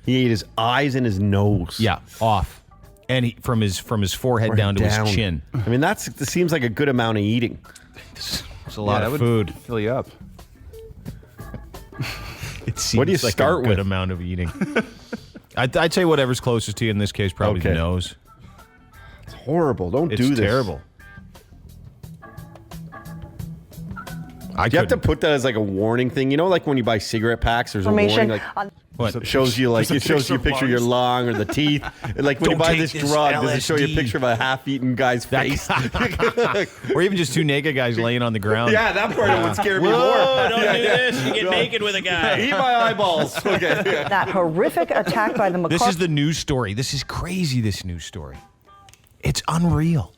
He ate his eyes and his nose. Yeah, off. And from his forehead down to his chin. I mean, that seems like a good amount of eating. It's a lot of food. Fill you up. It seems What do you like start a good with? amount of eating. I'd say whatever's closest to you in this case, probably the nose. It's horrible. Don't do It's this. terrible. You have to put that as like a warning thing. You know, like when you buy cigarette packs, there's a warning. Like, what? It shows you like it shows you a picture of your lung or the teeth. And like when you Don't buy take this this drug, does it show you a LSD? picture of a half-eaten guy's face? Or even just two naked guys laying on the ground. Yeah, that part would scare me Whoa, more. don't do this. You get naked with a guy. Eat my eyeballs. Okay. That horrific attack by the This McCarthy. is the news story. This is crazy, this news story. It's unreal.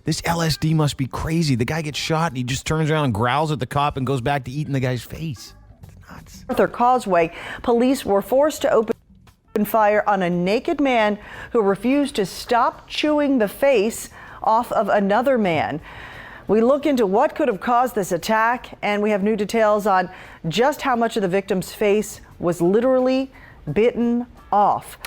This LSD must be crazy. The guy gets shot and he just turns around and growls at the cop and goes back to eating the guy's face. Arthur Causeway, police were forced to open fire on a naked man who refused to stop chewing the face off of another man. We look into what could have caused this attack, and we have new details on just how much of the victim's face was literally bitten off.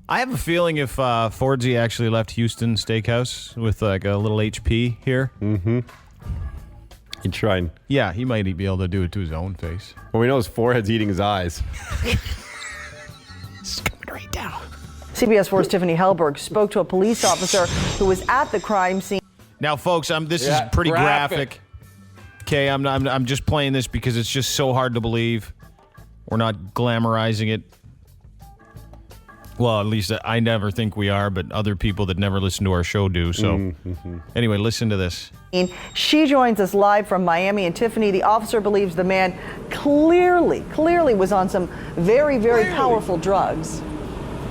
I have a feeling if Fordsy actually left Houston Steakhouse with like a little HP here. Mm-hmm. He'd try and... Yeah, he might be able to do it to his own face. Well, we know his forehead's eating his eyes. It's coming right down. CBS 4's Tiffany Hellberg spoke to a police officer who was at the crime scene. Now, folks, this is pretty graphic. Okay, I'm just playing this because it's just so hard to believe. We're not glamorizing it. Well, at least I never think we are, but other people that never listen to our show do. So, Anyway, listen to this. She joins us live from Miami. And Tiffany, the officer believes the man clearly was on some very, very powerful drugs.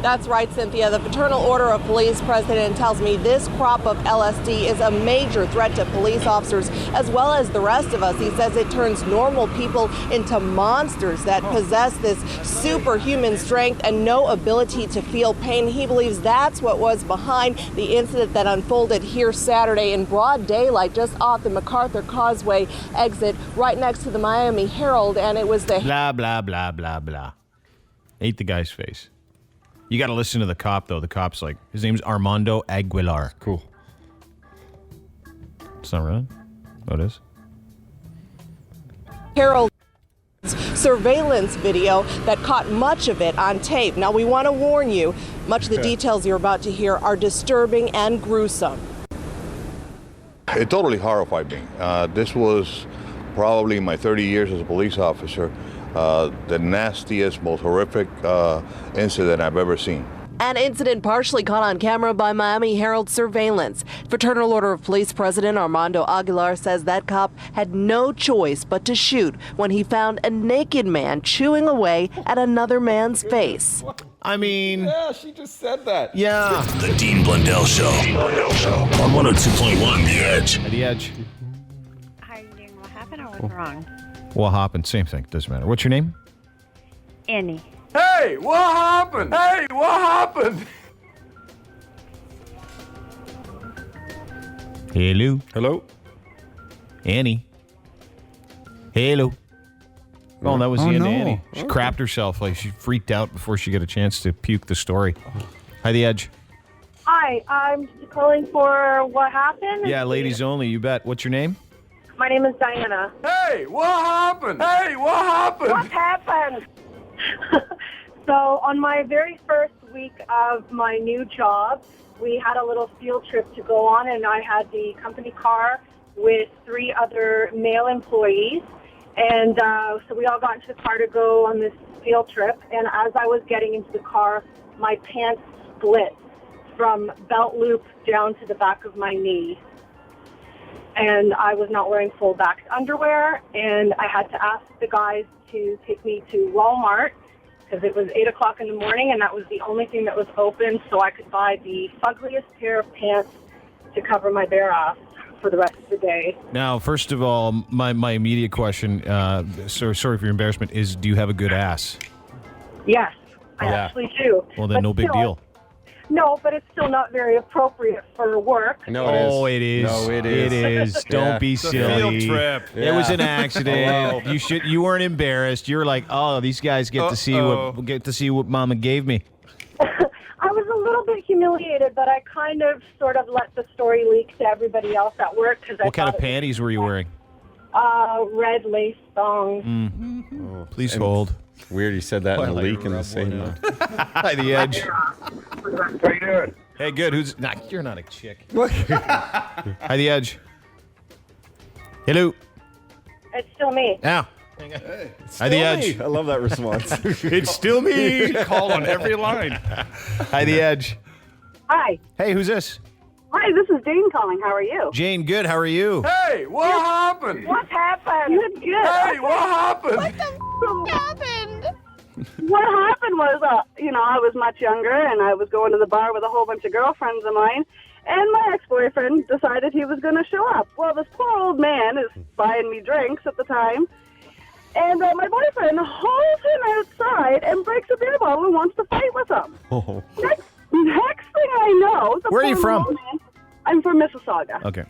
That's right, Cynthia. The Fraternal Order of Police president tells me this crop of LSD is a major threat to police officers as well as the rest of us. He says it turns normal people into monsters that possess this superhuman strength and no ability to feel pain. He believes that's what was behind the incident that unfolded here Saturday in broad daylight just off the MacArthur Causeway exit right next to the Miami Herald. And it was the... Blah, blah, blah, blah, blah. Ate the guy's face. You got to listen to the cop, though. The cop's like, his name's Armando Aguilar. Cool. It's not right? Oh, it is? Herald surveillance video that caught much of it on tape. Now, we want to warn you, much of the details you're about to hear are disturbing and gruesome. It totally horrified me. This was probably in my 30 years as a police officer, the nastiest, most horrific incident I've ever seen. An incident partially caught on camera by Miami Herald surveillance. Fraternal Order of Police President Armando Aguilar says that cop had no choice but to shoot when he found a naked man chewing away at another man's face. I mean... Yeah, she just said that. Yeah. The Dean Blundell Show. On 102.1 The Edge. The Edge. How are you doing? What happened or what's wrong? What happened? Same thing. Doesn't matter. What's your name? Annie. Hey, what happened? Hey, what happened? Hello. Hello. Annie. Hello. Oh, that was the end of Annie. She Okay. crapped herself. Like she freaked out before she got a chance to puke the story. Hi, The Edge. Hi, I'm calling for what happened. Yeah, ladies only. You bet. What's your name? My name is Diana. Hey, what happened? Hey, what happened? What happened? So on my very first week of my new job, we had a little field trip to go on, and I had the company car with 3 other male employees. And so we all got into the car to go on this field trip. And as I was getting into the car, my pants split from belt loop down to the back of my knee. And I was not wearing full back underwear. And I had to ask the guys to take me to Walmart because it was 8 o'clock in the morning, and that was the only thing that was open, so I could buy the fuggliest pair of pants to cover my bare ass for the rest of the day. Now, first of all, my immediate question, sorry for your embarrassment, is do you have a good ass? Yes, I actually do. Well, then But no big still- deal. No, but it's still not very appropriate for work. No, it is. Oh, it is. No, it is. It is. Don't be It's a silly. field trip. It was an Yeah. accident. You weren't embarrassed. You're like, oh, these guys get to see what Mama gave me. I was a little bit humiliated, but I kind of sort of let the story leak to everybody else at work because What kind of panties were you wearing? red lace thongs. Oh, Please hold. Weird you said that in a Well, leak in the rub same one one. Hi, The Edge. How you doing? Hey, good. Who's... Nah, you're not a chick. Hi, The Edge. Hello. It's still me. Now. Hi, The Edge. I love that response. It's still me. Call on every line. Hi, The Edge. Hi. Hey, who's this? Hi, this is Jane calling. How are you? Jane, good. How are you? Hey, what happened? What happened? Good. Hey, what happened? What the happened? What happened was, I was much younger, and I was going to the bar with a whole bunch of girlfriends of mine, and my ex-boyfriend decided he was going to show up. Well, this poor old man is buying me drinks at the time, and my boyfriend hauls him outside and breaks a beer bottle and wants to fight with him. Oh. Next thing I know... Where are you from? I'm from Mississauga. Okay.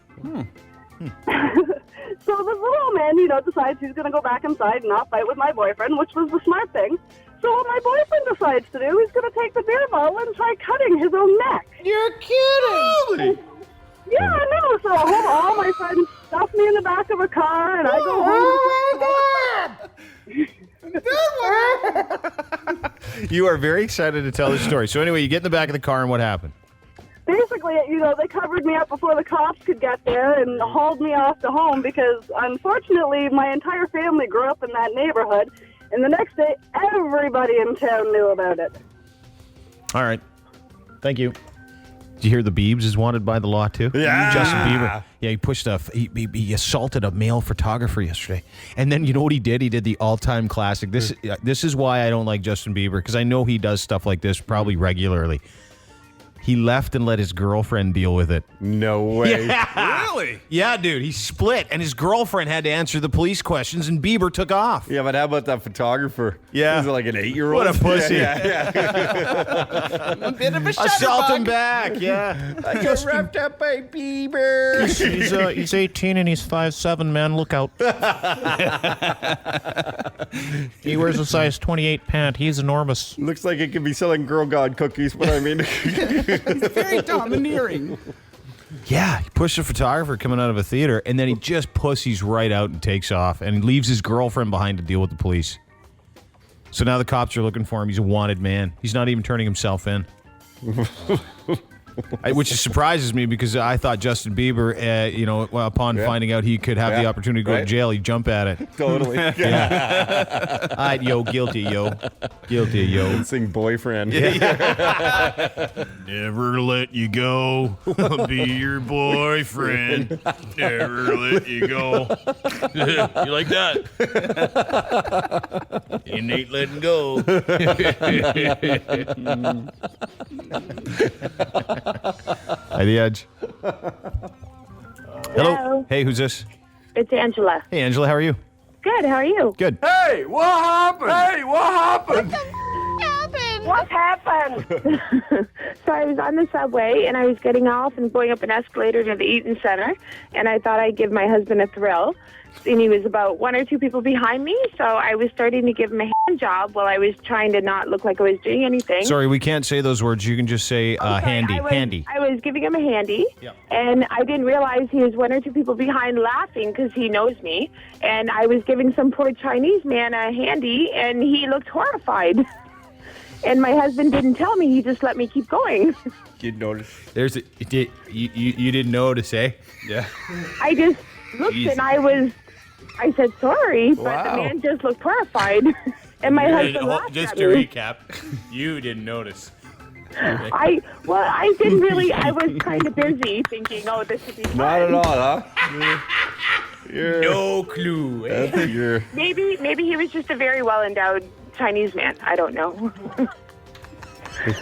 So this little old man, decides he's going to go back inside and not fight with my boyfriend, which was the smart thing. So what my boyfriend decides to do, he's going to take the beer bottle and try cutting his own neck. You're kidding! Yeah, I know. So all my friends stuff me in the back of a car, and I go home. You are very excited to tell this story. So anyway, you get in the back of the car, and what happened? Basically, they covered me up before the cops could get there and hauled me off to home because, unfortunately, my entire family grew up in that neighborhood. And the next day, everybody in town knew about it. All right. Thank you. Did you hear the Biebs is wanted by the law too? Yeah. Justin Bieber. Yeah, he pushed he assaulted a male photographer yesterday. And then you know what he did? He did the all-time classic. This is why I don't like Justin Bieber, because I know he does stuff like this probably regularly. He left and let his girlfriend deal with it. No way. Yeah. Really? Yeah, dude. He split, and his girlfriend had to answer the police questions, and Bieber took off. Yeah, but how about that photographer? Yeah. Was it like an 8-year-old? What a pussy. Yeah. A bit of a Assault him back, yeah. I got wrapped up by Bieber. He's 18 and he's 5'7", man. Look out. He wears a size 28 pant. He's enormous. Looks like it could be selling Girl God cookies, but I mean... He's very domineering. Yeah, he pushed a photographer coming out of a theater, and then he just pussies right out and takes off, and he leaves his girlfriend behind to deal with the police. So now the cops are looking for him. He's a wanted man. He's not even turning himself in. Which surprises me, because I thought Justin Bieber, upon finding out he could have the opportunity to go to jail, he'd jump at it. Totally. Yeah. All right, guilty, yo. Sing Boyfriend. Never let you go. I'll be your boyfriend. Never let you go. You like that? You ain't letting go. Hi, The Edge. Hello. Hey, who's this? It's Angela. Hey, Angela, how are you? Good. How are you? Good. Hey, what happened? Hey, what happened? What happened? So I was on the subway, and I was getting off and going up an escalator to the Eaton Center, and I thought I'd give my husband a thrill. And he was about 1 or 2 people behind me, so I was starting to give him a hand job while I was trying to not look like I was doing anything. Sorry, we can't say those words. You can just say handy. Handy. I was giving him a handy, and I didn't realize he was 1 or 2 people behind laughing because he knows me. And I was giving some poor Chinese man a handy, and he looked horrified. And my husband didn't tell me. He just let me keep going. You'd notice. You didn't notice, eh? Yeah. I just looked, and I said sorry, but the man just looked horrified. And my husband laughed just at to me. recap, you didn't notice. I didn't really. I was kind of busy thinking, oh, this would be fun. Not at all, huh? No clue. Eh? Maybe he was just a very well-endowed Chinese man. I don't know.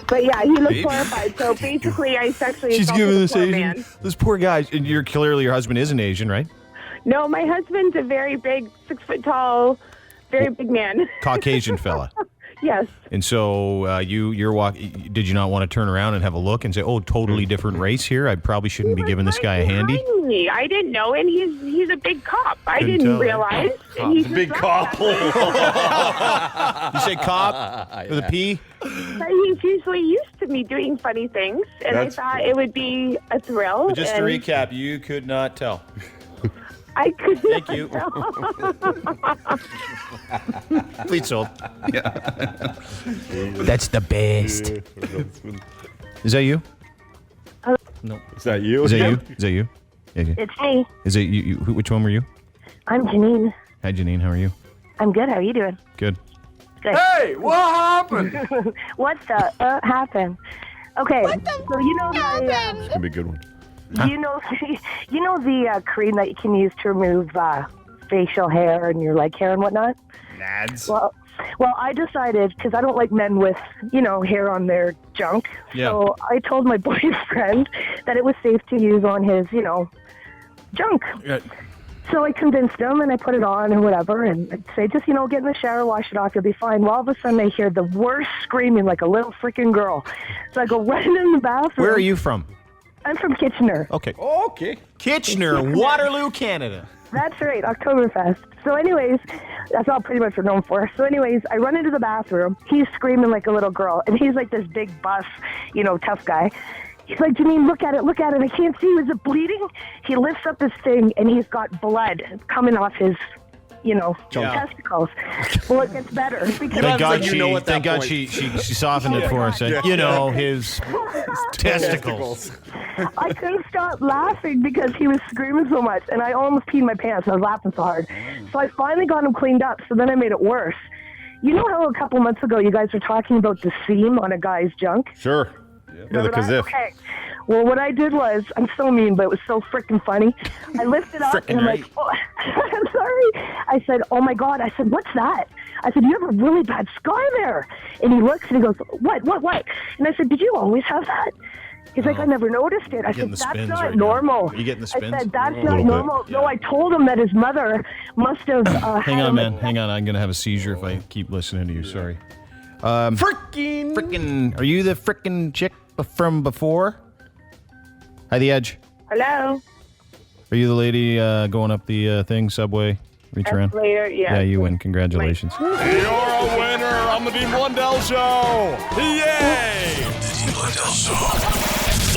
But yeah, he looked horrified. So basically, I sexually She's assaulted giving the this poor Asian, man. this poor guy, and you're clearly your husband is an Asian, right? No, my husband's a very big, 6 foot tall, very big man. Caucasian fella. Yes. And so you're walking. Did you not want to turn around and have a look and say, "Oh, totally different race here. I probably shouldn't be giving this guy a handy"? Behind me. I didn't know, and he's a big cop. I Couldn't didn't tell. realize. And he just Big laughed cop. You say cop with a P? But he's usually used to me doing funny things, and That's I thought it would be a thrill. But just to and recap, you could not tell. I could Thank not you. tell. Please sold. That's the best. Is that you? No. Is that you? Is that you? Is that you? Yeah, yeah. It's me. Is it you? Which one were you? I'm Janine. Hi, Janine. How are you? I'm good. How are you doing? Good. Good. Hey, what happened? What the happened? Okay, so you know It's gonna be a good one. you know the cream that you can use to remove facial hair and your leg hair and whatnot? Nads. Well, I decided, because I don't like men with, hair on their junk. Yeah. So I told my boyfriend that it was safe to use on his, junk. Yeah. So I convinced him, and I put it on and whatever, and I'd say, just, get in the shower, wash it off, you'll be fine. Well, all of a sudden, I hear the worst screaming like a little freaking girl. So I go running in the bathroom. Where are you from? I'm from Kitchener. Okay. Okay. Kitchener, Waterloo, Canada. That's right, Oktoberfest. So anyways, that's all pretty much we're known for. So anyways, I run into the bathroom. He's screaming like a little girl, and he's like this big buff, tough guy. He's like, Janine, look at it. I can't see. Is it bleeding? He lifts up his thing, and he's got blood coming off his, testicles. Well, it gets better. Because Thank God she softened it for us. His testicles. I couldn't stop laughing because he was screaming so much, and I almost peed my pants. I was laughing so hard. So I finally got him cleaned up, so then I made it worse. You know how a couple months ago you guys were talking about the seam on a guy's junk? Sure. Yeah, the kazif. Okay. Well, what I did was, I'm so mean, but it was so freaking funny. I lifted up and I'm like, oh, I'm sorry. I said, oh my God. I said, what's that? I said, you have a really bad scar there. And he looks and he goes, what? And I said, did you always have that? He's like, I never noticed it. I said, that's not normal. Are you getting the spins? I said, that's not normal. No, I told him that his mother must have Hang on, man. Hang on. I'm going to have a seizure if I keep listening to you. Sorry. Frickin'. Are you the frickin' chick from before? Hi, The Edge. Hello. Are you the lady going up the thing, subway? Reach around? Escalator, yeah. Yeah, you win. Congratulations. You're a winner on the Dean Blundell Show. Yay! The Dean Blundell Show.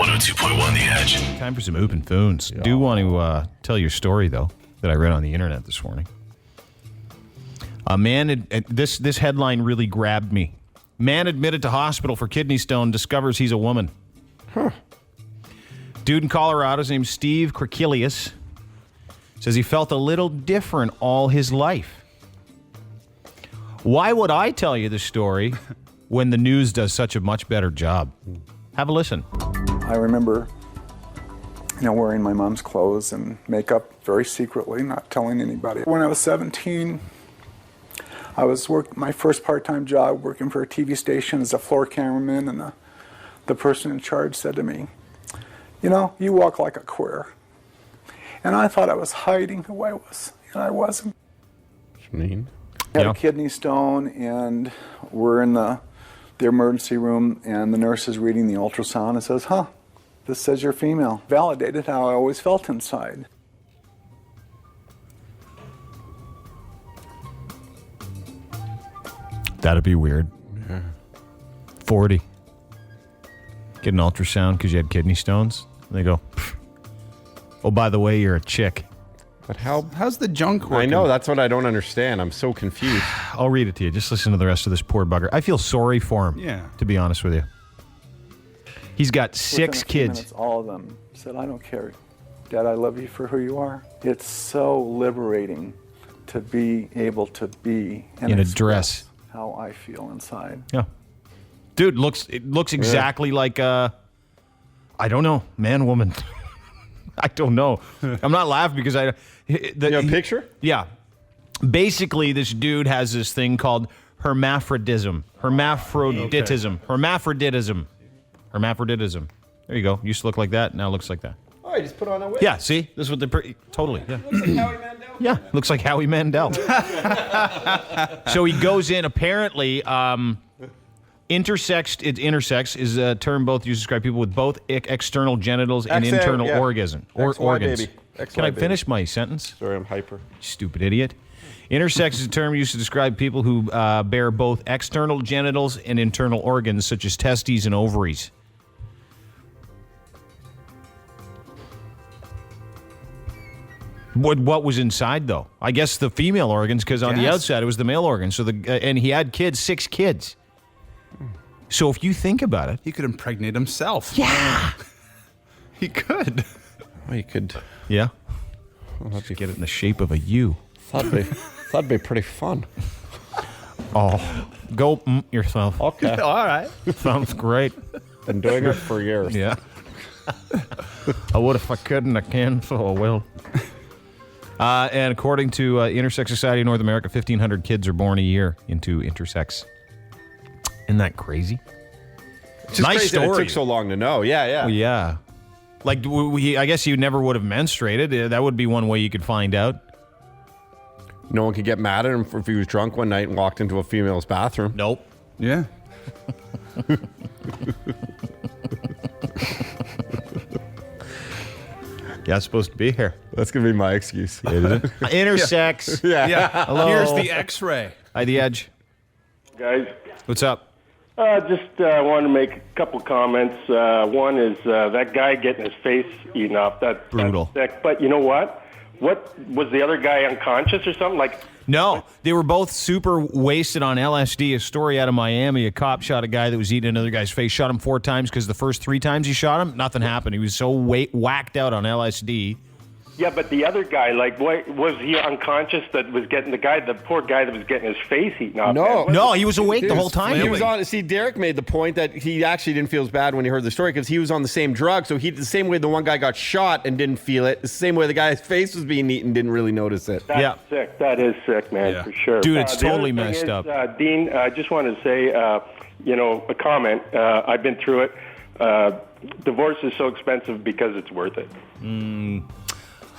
102.1 The Edge. Time for some open phones. Yeah. Do want to tell your story, though, that I read on the internet this morning. A man, this headline really grabbed me. Man admitted to hospital for kidney stone, discovers he's a woman. Huh. Dude in Colorado's named Steve Krikilius. Says he felt a little different all his life. Why would I tell you the story when the news does such a much better job? Have a listen. I remember, wearing my mom's clothes and makeup very secretly, not telling anybody. When I was 17, I was my first part-time job working for a TV station as a floor cameraman, and the person in charge said to me, you walk like a queer. And I thought I was hiding who I was, and I wasn't. What you mean? I had a kidney stone, and we're in the emergency room, and the nurse is reading the ultrasound and says, this says you're female. Validated how I always felt inside. That'd be weird. Yeah. 40. Get an ultrasound because you had kidney stones. And they go, oh, by the way, you're a chick. But how's the junk working? I know, that's what I don't understand. I'm so confused. I'll read it to you. Just listen to the rest of this poor bugger. I feel sorry for him, to be honest with you. He's got 6 kids. Minutes, all of them said, I don't care. Dad, I love you for who you are. It's so liberating to be able to be in a dress. How I feel inside. Yeah. Dude, it looks exactly like, I don't know, man, woman. I don't know. I'm not laughing because you have a picture? Yeah. Basically, this dude has this thing called hermaphroditism. Hermaphroditism. There you go. Used to look like that. Now it looks like that. Oh, you just put on a wig. Yeah, see? This is what totally. Yeah. Looks like Howie Mandel. Yeah, looks like Howie Mandel. So he goes in, apparently, intersex is a term both used to describe people with both external genitals and internal organs. Baby. Can I finish my sentence? Sorry, I'm hyper. Stupid idiot. Intersex is a term used to describe people who bear both external genitals and internal organs, such as testes and ovaries. What was inside, though? I guess the female organs, because on the outside it was the male organs. So and he had 6 kids. So if you think about it, he could impregnate himself. Yeah, he could. Well, he could. Yeah. Well, get it in the shape of a U. That'd be pretty fun. Oh, go yourself. Okay. All right. Sounds great. Been doing it for years. Yeah. I would if I could, and I can, so I will. And according to Intersex Society of North America, 1,500 kids are born a year into intersex. Isn't that crazy? It's just nice crazy story. That it took so long to know. Yeah. Well, yeah. Like, I guess you never would have menstruated. That would be one way you could find out. No one could get mad at him if he was drunk one night and walked into a female's bathroom. Nope. Yeah. Yeah, I'm supposed to be here. That's going to be my excuse. Intersex. Yeah. Hello. Here's the X-ray. Hi, The Edge. Guys. What's up? Just wanted to make a couple comments. One is that guy getting his face eaten off. That's brutal. That's sick. But you know what? What was the other guy unconscious or something? No, they were both super wasted on LSD. A story out of Miami: a cop shot a guy that was eating another guy's face. Shot him 4 times because the first 3 times he shot him, nothing happened. He was so whacked out on LSD Yeah, but the other guy, like, what, was he unconscious that was getting the poor guy that was getting his face eaten off? No, he was awake the whole time. He was on. See, Derek made the point that he actually didn't feel as bad when he heard the story because he was on the same drug. So the same way the one guy got shot and didn't feel it, the same way the guy's face was being eaten didn't really notice it. That's sick. That is sick, man, for sure. Dude, it's the other totally thing messed is, up. Dean, I just wanted to say, a comment. I've been through it. Divorce is so expensive because it's worth it.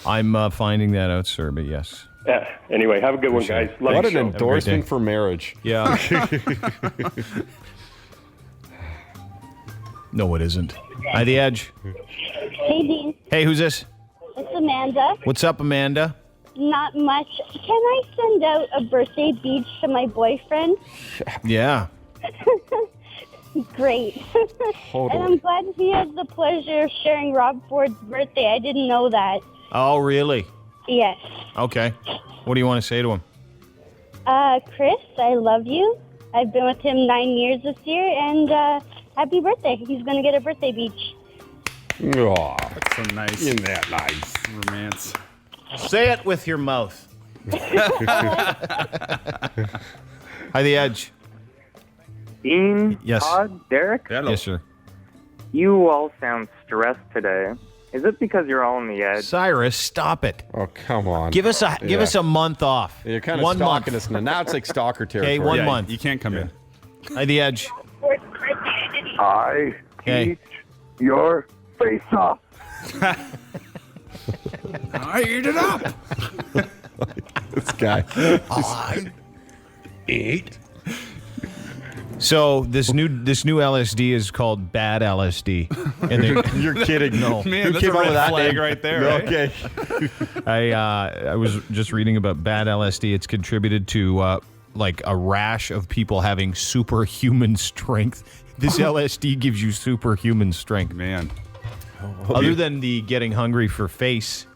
I'm finding that out, sir, but yes. Anyway, have a good one, guys. Love What your an show. endorsement for marriage. Yeah. No, it isn't. Hi, The Edge. Hey, Dean. Hey, who's this? It's Amanda. What's up, Amanda? Not much. Can I send out a birthday beach to my boyfriend? Yeah. Great. Totally. And I'm glad he has the pleasure of sharing Rob Ford's birthday. I didn't know that. Oh, really? Yes. Okay. What do you want to say to him? Chris, I love you. I've been with him 9 years this year, and happy birthday. He's going to get a birthday beach. Aw, that's so nice. Isn't that nice? Romance. Say it with your mouth. Hi, The Edge. Dean, Yes. Todd, Derek, Yes, sir. you all sound stressed today. Is it because you're all on the edge? Cyrus, stop it. Oh, come on. Give us a month off. You're kind of 1 stalking month. us now. Now it's like stalker territory. Okay, 1 Yeah, month. You can't come in. Hi, The Edge. I Hey. eat your face off. I eat it up. This guy. I eat. So this new LSD is called bad LSD. And You're kidding. No. Man, Who that's came a up red with that flag name? right there. No, Right? Okay. I was just reading about bad LSD. It's contributed to like a rash of people having superhuman strength. This LSD gives you superhuman strength. Man. Other than the getting hungry for face,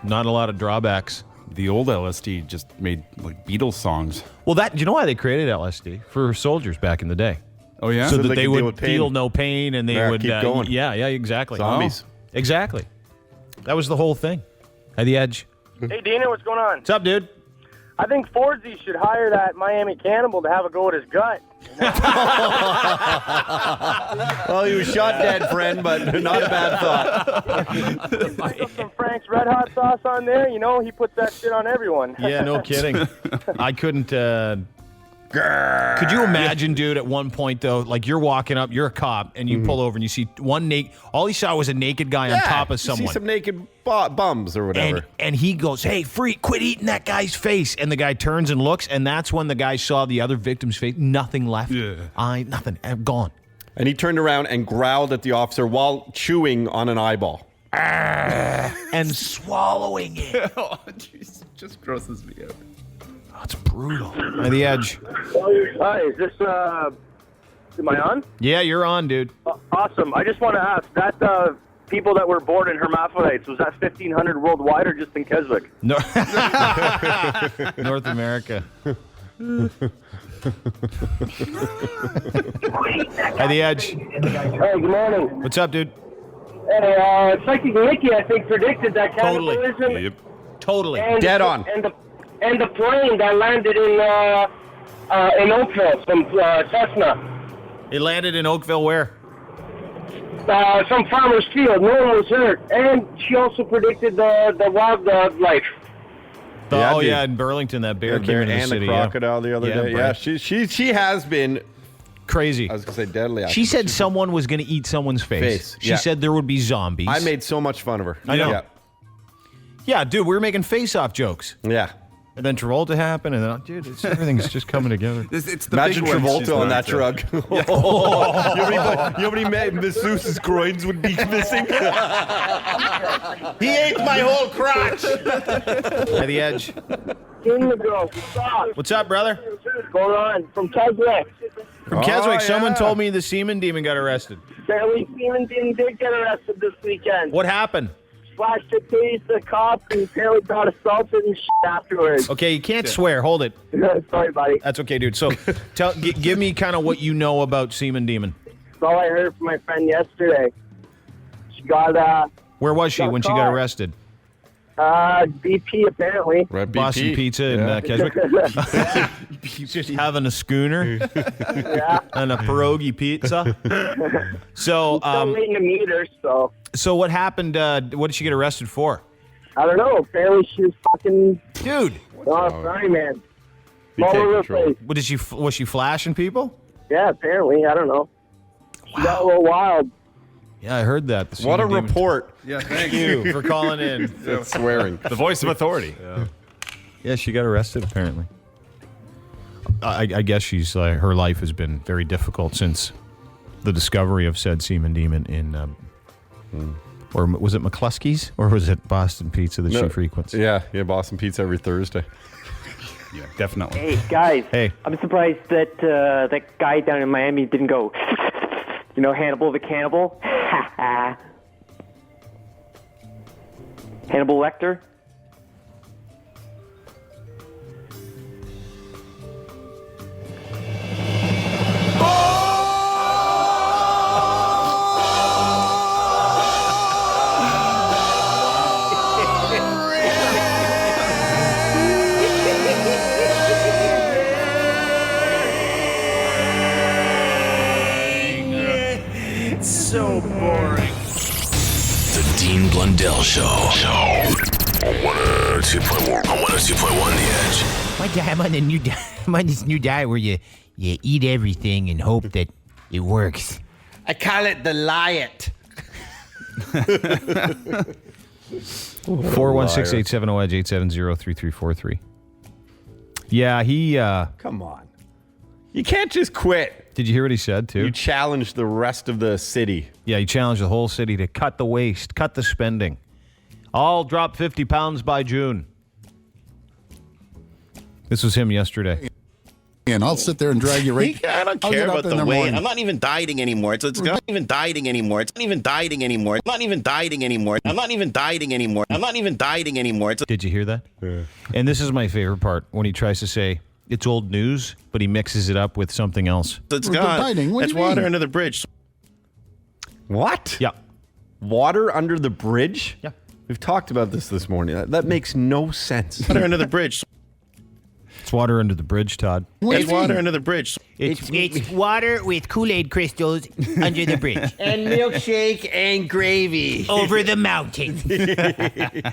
not a lot of drawbacks. The old LSD just made like Beatles songs. Well, do you know why they created LSD? For soldiers back in the day. Oh, yeah? So So that they they could deal would with pain. feel no pain and they Yeah, would keep going. Yeah, exactly. Zombies. Oh, exactly. That was the whole thing. At The Edge. Hey, Dana, what's going on? What's up, dude? I think Fordsy should hire that Miami cannibal to have a go at his gut. Well, he was shot dead, friend, but not a bad thought. Put some Frank's Red Hot sauce on there. You know, he puts that shit on everyone. Yeah, no kidding. I couldn't. Could you imagine, dude, at one point, though, like you're walking up, you're a cop, and you pull over and you see all he saw was a naked guy on top of You someone. see some naked bums or whatever. And he goes, "Hey, freak, quit eating that guy's face." And the guy turns and looks, and that's when the guy saw the other victim's face. Nothing left. Yeah. Nothing. Gone. And he turned around and growled at the officer while chewing on an eyeball. And swallowing it. Oh, jeez. Just grosses me out. That's brutal. By The Edge. Hi, is this, am I on? Yeah, you're on, dude. Awesome. I just want to ask, that people that were born in hermaphrodites, was that 1,500 worldwide or just in Keswick? No. North America. By The Edge. Hey, good morning. What's up, dude? Hey, Psychic Mickey, I think, predicted that cannibalism. Yep. Totally. Dead on. And the plane that landed in Oakville from Cessna. It landed in Oakville where? Some farmer's field. No one was hurt. And she also predicted the wildlife. Yeah, in Burlington, that bear came into the and city. the crocodile the other day. Yeah, she has been crazy. I was going to say deadly. She said someone was going to eat someone's face. She yeah. said there would be zombies. I made so much fun of her. I know. Yeah, yeah dude, we were making face-off jokes. Yeah. And then Travolta happened, and then, dude, everything's just coming together. It's the Imagine big one Travolta she's on not that to. drug. You know how many masseuses' groins would be missing? He ate my whole crotch. By The Edge. King the girl. What's up? What's up, brother? What's going on? From Keswick. From Keswick, someone told me the semen demon got arrested. Barely Steven did get arrested this weekend. What happened? Flashed a case to the cops and apparently got assaulted and shit afterwards. Okay, you can't swear. Hold it. Sorry, buddy. That's okay, dude. So, give me kind of what you know about semen demon. That's all I heard from my friend yesterday. She got Where was she when she got arrested? BP apparently. Right, BP. Boston Pizza in Keswick. Just having a schooner and a pierogi pizza. So, Still waiting to meet her, so. So what happened? What did she get arrested for? I don't know. Apparently she was fucking... Dude. Oh, sorry, man. All over the place. What did she? Was she flashing people? Yeah, apparently. I don't know. She got a little wild. Yeah, I heard that. The What a Demon. report. Yeah, thank you for calling in. That's swearing. The voice of authority. Yeah, she got arrested apparently. I guess she's her life has been very difficult since the discovery of said semen demon in, or was it McCluskey's or was it Boston Pizza that she frequents? Yeah, Boston Pizza every Thursday. Yeah, definitely. Hey, guys. Hey. I'm surprised that that guy down in Miami didn't go, you know, Hannibal the Cannibal. Hannibal Lecter. So boring. The Dean Blundell Show. On 102.1. On 102.1 The Edge. I'm on this new diet where you eat everything and hope that it works. I call it the liet. 416-870-EDGE 870-3343. Yeah, he. Come on. You can't just quit. Did you hear what he said, too? You challenged the rest of the city. Yeah, he challenged the whole city to cut the waste, cut the spending. I'll drop 50 pounds by June. This was him yesterday. And I'll sit there and drag you right. I don't care about the weight. I'm not even dieting anymore. It's not even dieting anymore. It's not even dieting anymore. I'm not even dieting anymore. I'm not even dieting anymore. I'm not even dieting anymore. Did you hear that? Yeah. And this is my favorite part when he tries to say it's old news, but he mixes it up with something else. It's gone. It's water under the bridge. What? Yeah. Water under the bridge? Yeah. We've talked about this morning. That makes no sense. Water under the bridge. It's water under the bridge, Todd. It's water under the bridge. It's water with Kool-Aid crystals under the bridge. And milkshake and gravy. Over the mountain.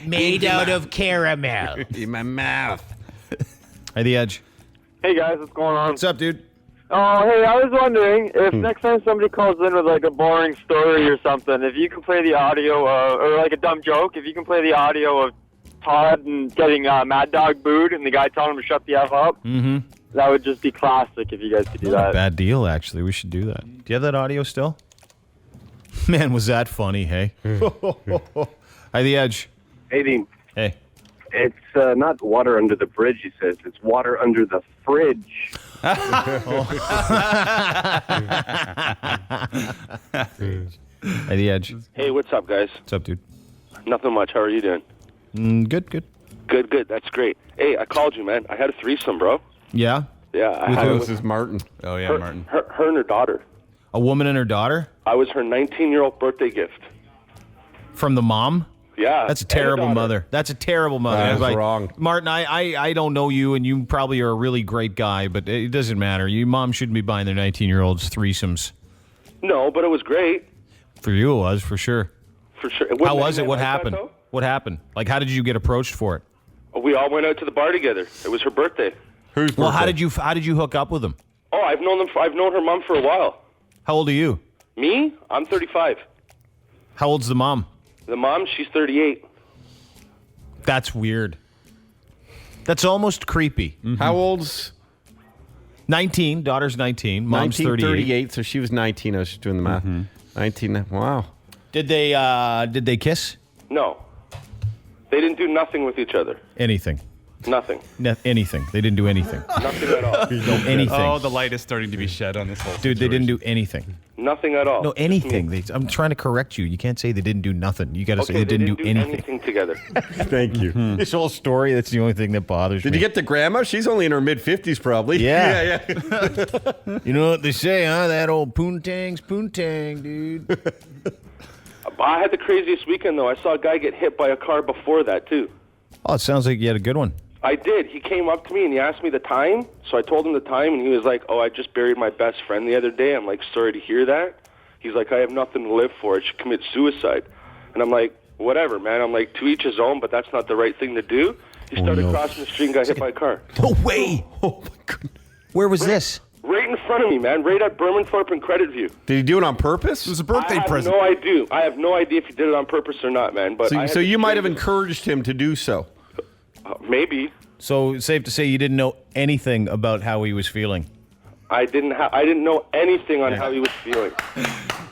Made out of caramel. In my mouth. Hey, The Edge. Hey, guys. What's going on? What's up, dude? Oh, hey, I was wondering if next time somebody calls in with, like, a boring story or something, if you can play the audio, or, like, a dumb joke, if you can play the audio of Todd and getting Mad Dog booed and the guy telling him to shut the F up, that would just be classic if you guys could do Not that. a bad deal, actually. We should do that. Do you have that audio still? Man, was that funny, hey? Hi, The Edge. Hey, Dean. Hey. It's not water under the bridge, he says. It's water under the fridge. Hey, The Edge. Hey, what's up, guys? What's up, dude? Nothing much. How are you doing? Good. Good. That's great. Hey, I called you, man. I had a threesome, bro. Yeah? Yeah. I had it This is Martin. Oh, yeah, her, Martin. Her and her daughter. A woman and her daughter? I was her 19-year-old birthday gift. From the mom? Yeah. That's a terrible mother. That's a terrible mother. That is Like, wrong. Martin, I don't know you, and you probably are a really great guy, but it doesn't matter. Your mom shouldn't be buying their 19-year-olds threesomes. No, but it was great. For you, it was, for sure. For sure. How was it? What happened? What happened? Like, how did you get approached for it? We all went out to the bar together. It was her birthday. Whose birthday? Well, how did you hook up with them? Oh, I've known her mom for a while. How old are you? Me? I'm 35. How old's the mom? The mom, she's 38. That's weird. That's almost creepy. How old's 19? Daughter's 19. Mom's 38, so she was 19. I was just doing the math. 19. Wow. Did they kiss? No. They didn't do nothing with each other. Anything. Nothing. Anything. They didn't do anything. Nothing at all. No, anything. Oh, the light is starting to be shed on this whole Dude, they didn't do anything. Nothing at all. No, anything. I'm trying to correct you. You can't say they didn't do nothing. You got to say they didn't do anything. Together. Thank you. This whole story, that's the only thing that bothers me. Did you get the grandma? She's only in her mid-50s probably. Yeah. Yeah. You know what they say, huh? That old poontang's poontang, dude. I had the craziest weekend, though. I saw a guy get hit by a car before that, too. Oh, it sounds like you had a good one. I did. He came up to me and he asked me the time. So I told him the time, and he was like, "Oh, I just buried my best friend the other day." I'm like, "Sorry to hear that." He's like, "I have nothing to live for. I should commit suicide." And I'm like, "Whatever, man." I'm like, to each his own, but that's not the right thing to do. He started crossing the street and got hit by a car. No way. Oh, my goodness. Where was this? Right in front of me, man. Right at Bermanthorpe and Credit View. Did he do it on purpose? It was a birthday present. No idea. I have no idea if he did it on purpose or not, man. But So you might have encouraged him to do so. Maybe. So it's safe to say you didn't know anything about how he was feeling. I didn't know anything on how he was feeling.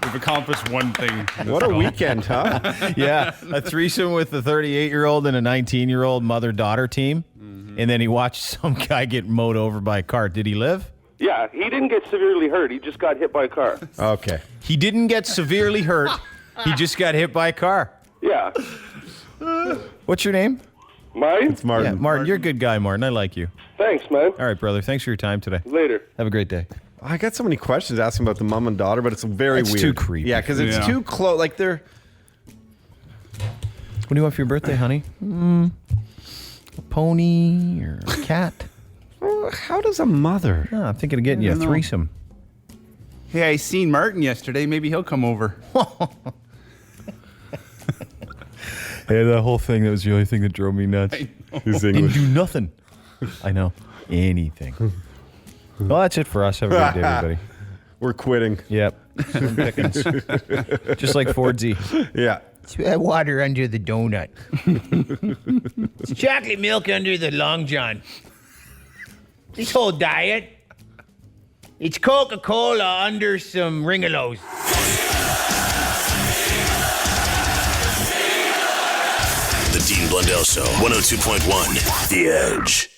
We've accomplished one thing. What a weekend, huh? Yeah, a threesome with a 38-year-old and a 19-year-old mother-daughter team. And then he watched some guy get mowed over by a car. Did he live? Yeah, he didn't get severely hurt. He just got hit by a car. Okay. He didn't get severely hurt. He just got hit by a car. Yeah. What's your name? Mine? It's Martin. Yeah, Martin. You're a good guy, Martin. I like you. Thanks, man. All right, brother. Thanks for your time today. Later. Have a great day. I got so many questions asking about the mom and daughter, but it's very It's weird. too creepy. Yeah, because it's too close. Like they're. What do you want for your birthday, honey? A pony or a cat? How does a mother? Oh, I'm thinking of getting you a don't know. threesome. Hey, I seen Martin yesterday. Maybe he'll come over. Hey, that whole thing, that was the only thing that drove me nuts. His Didn't English. do nothing. I know. Anything. Well, that's it for us. Have a great day, everybody. We're quitting. Yep. Slim pickings. Just like Fordsy. Yeah. It's water under the donut. It's chocolate milk under the Long John. This whole diet, it's Coca-Cola under some Ringalos. The Dean Blundell Show, 102.1 The Edge.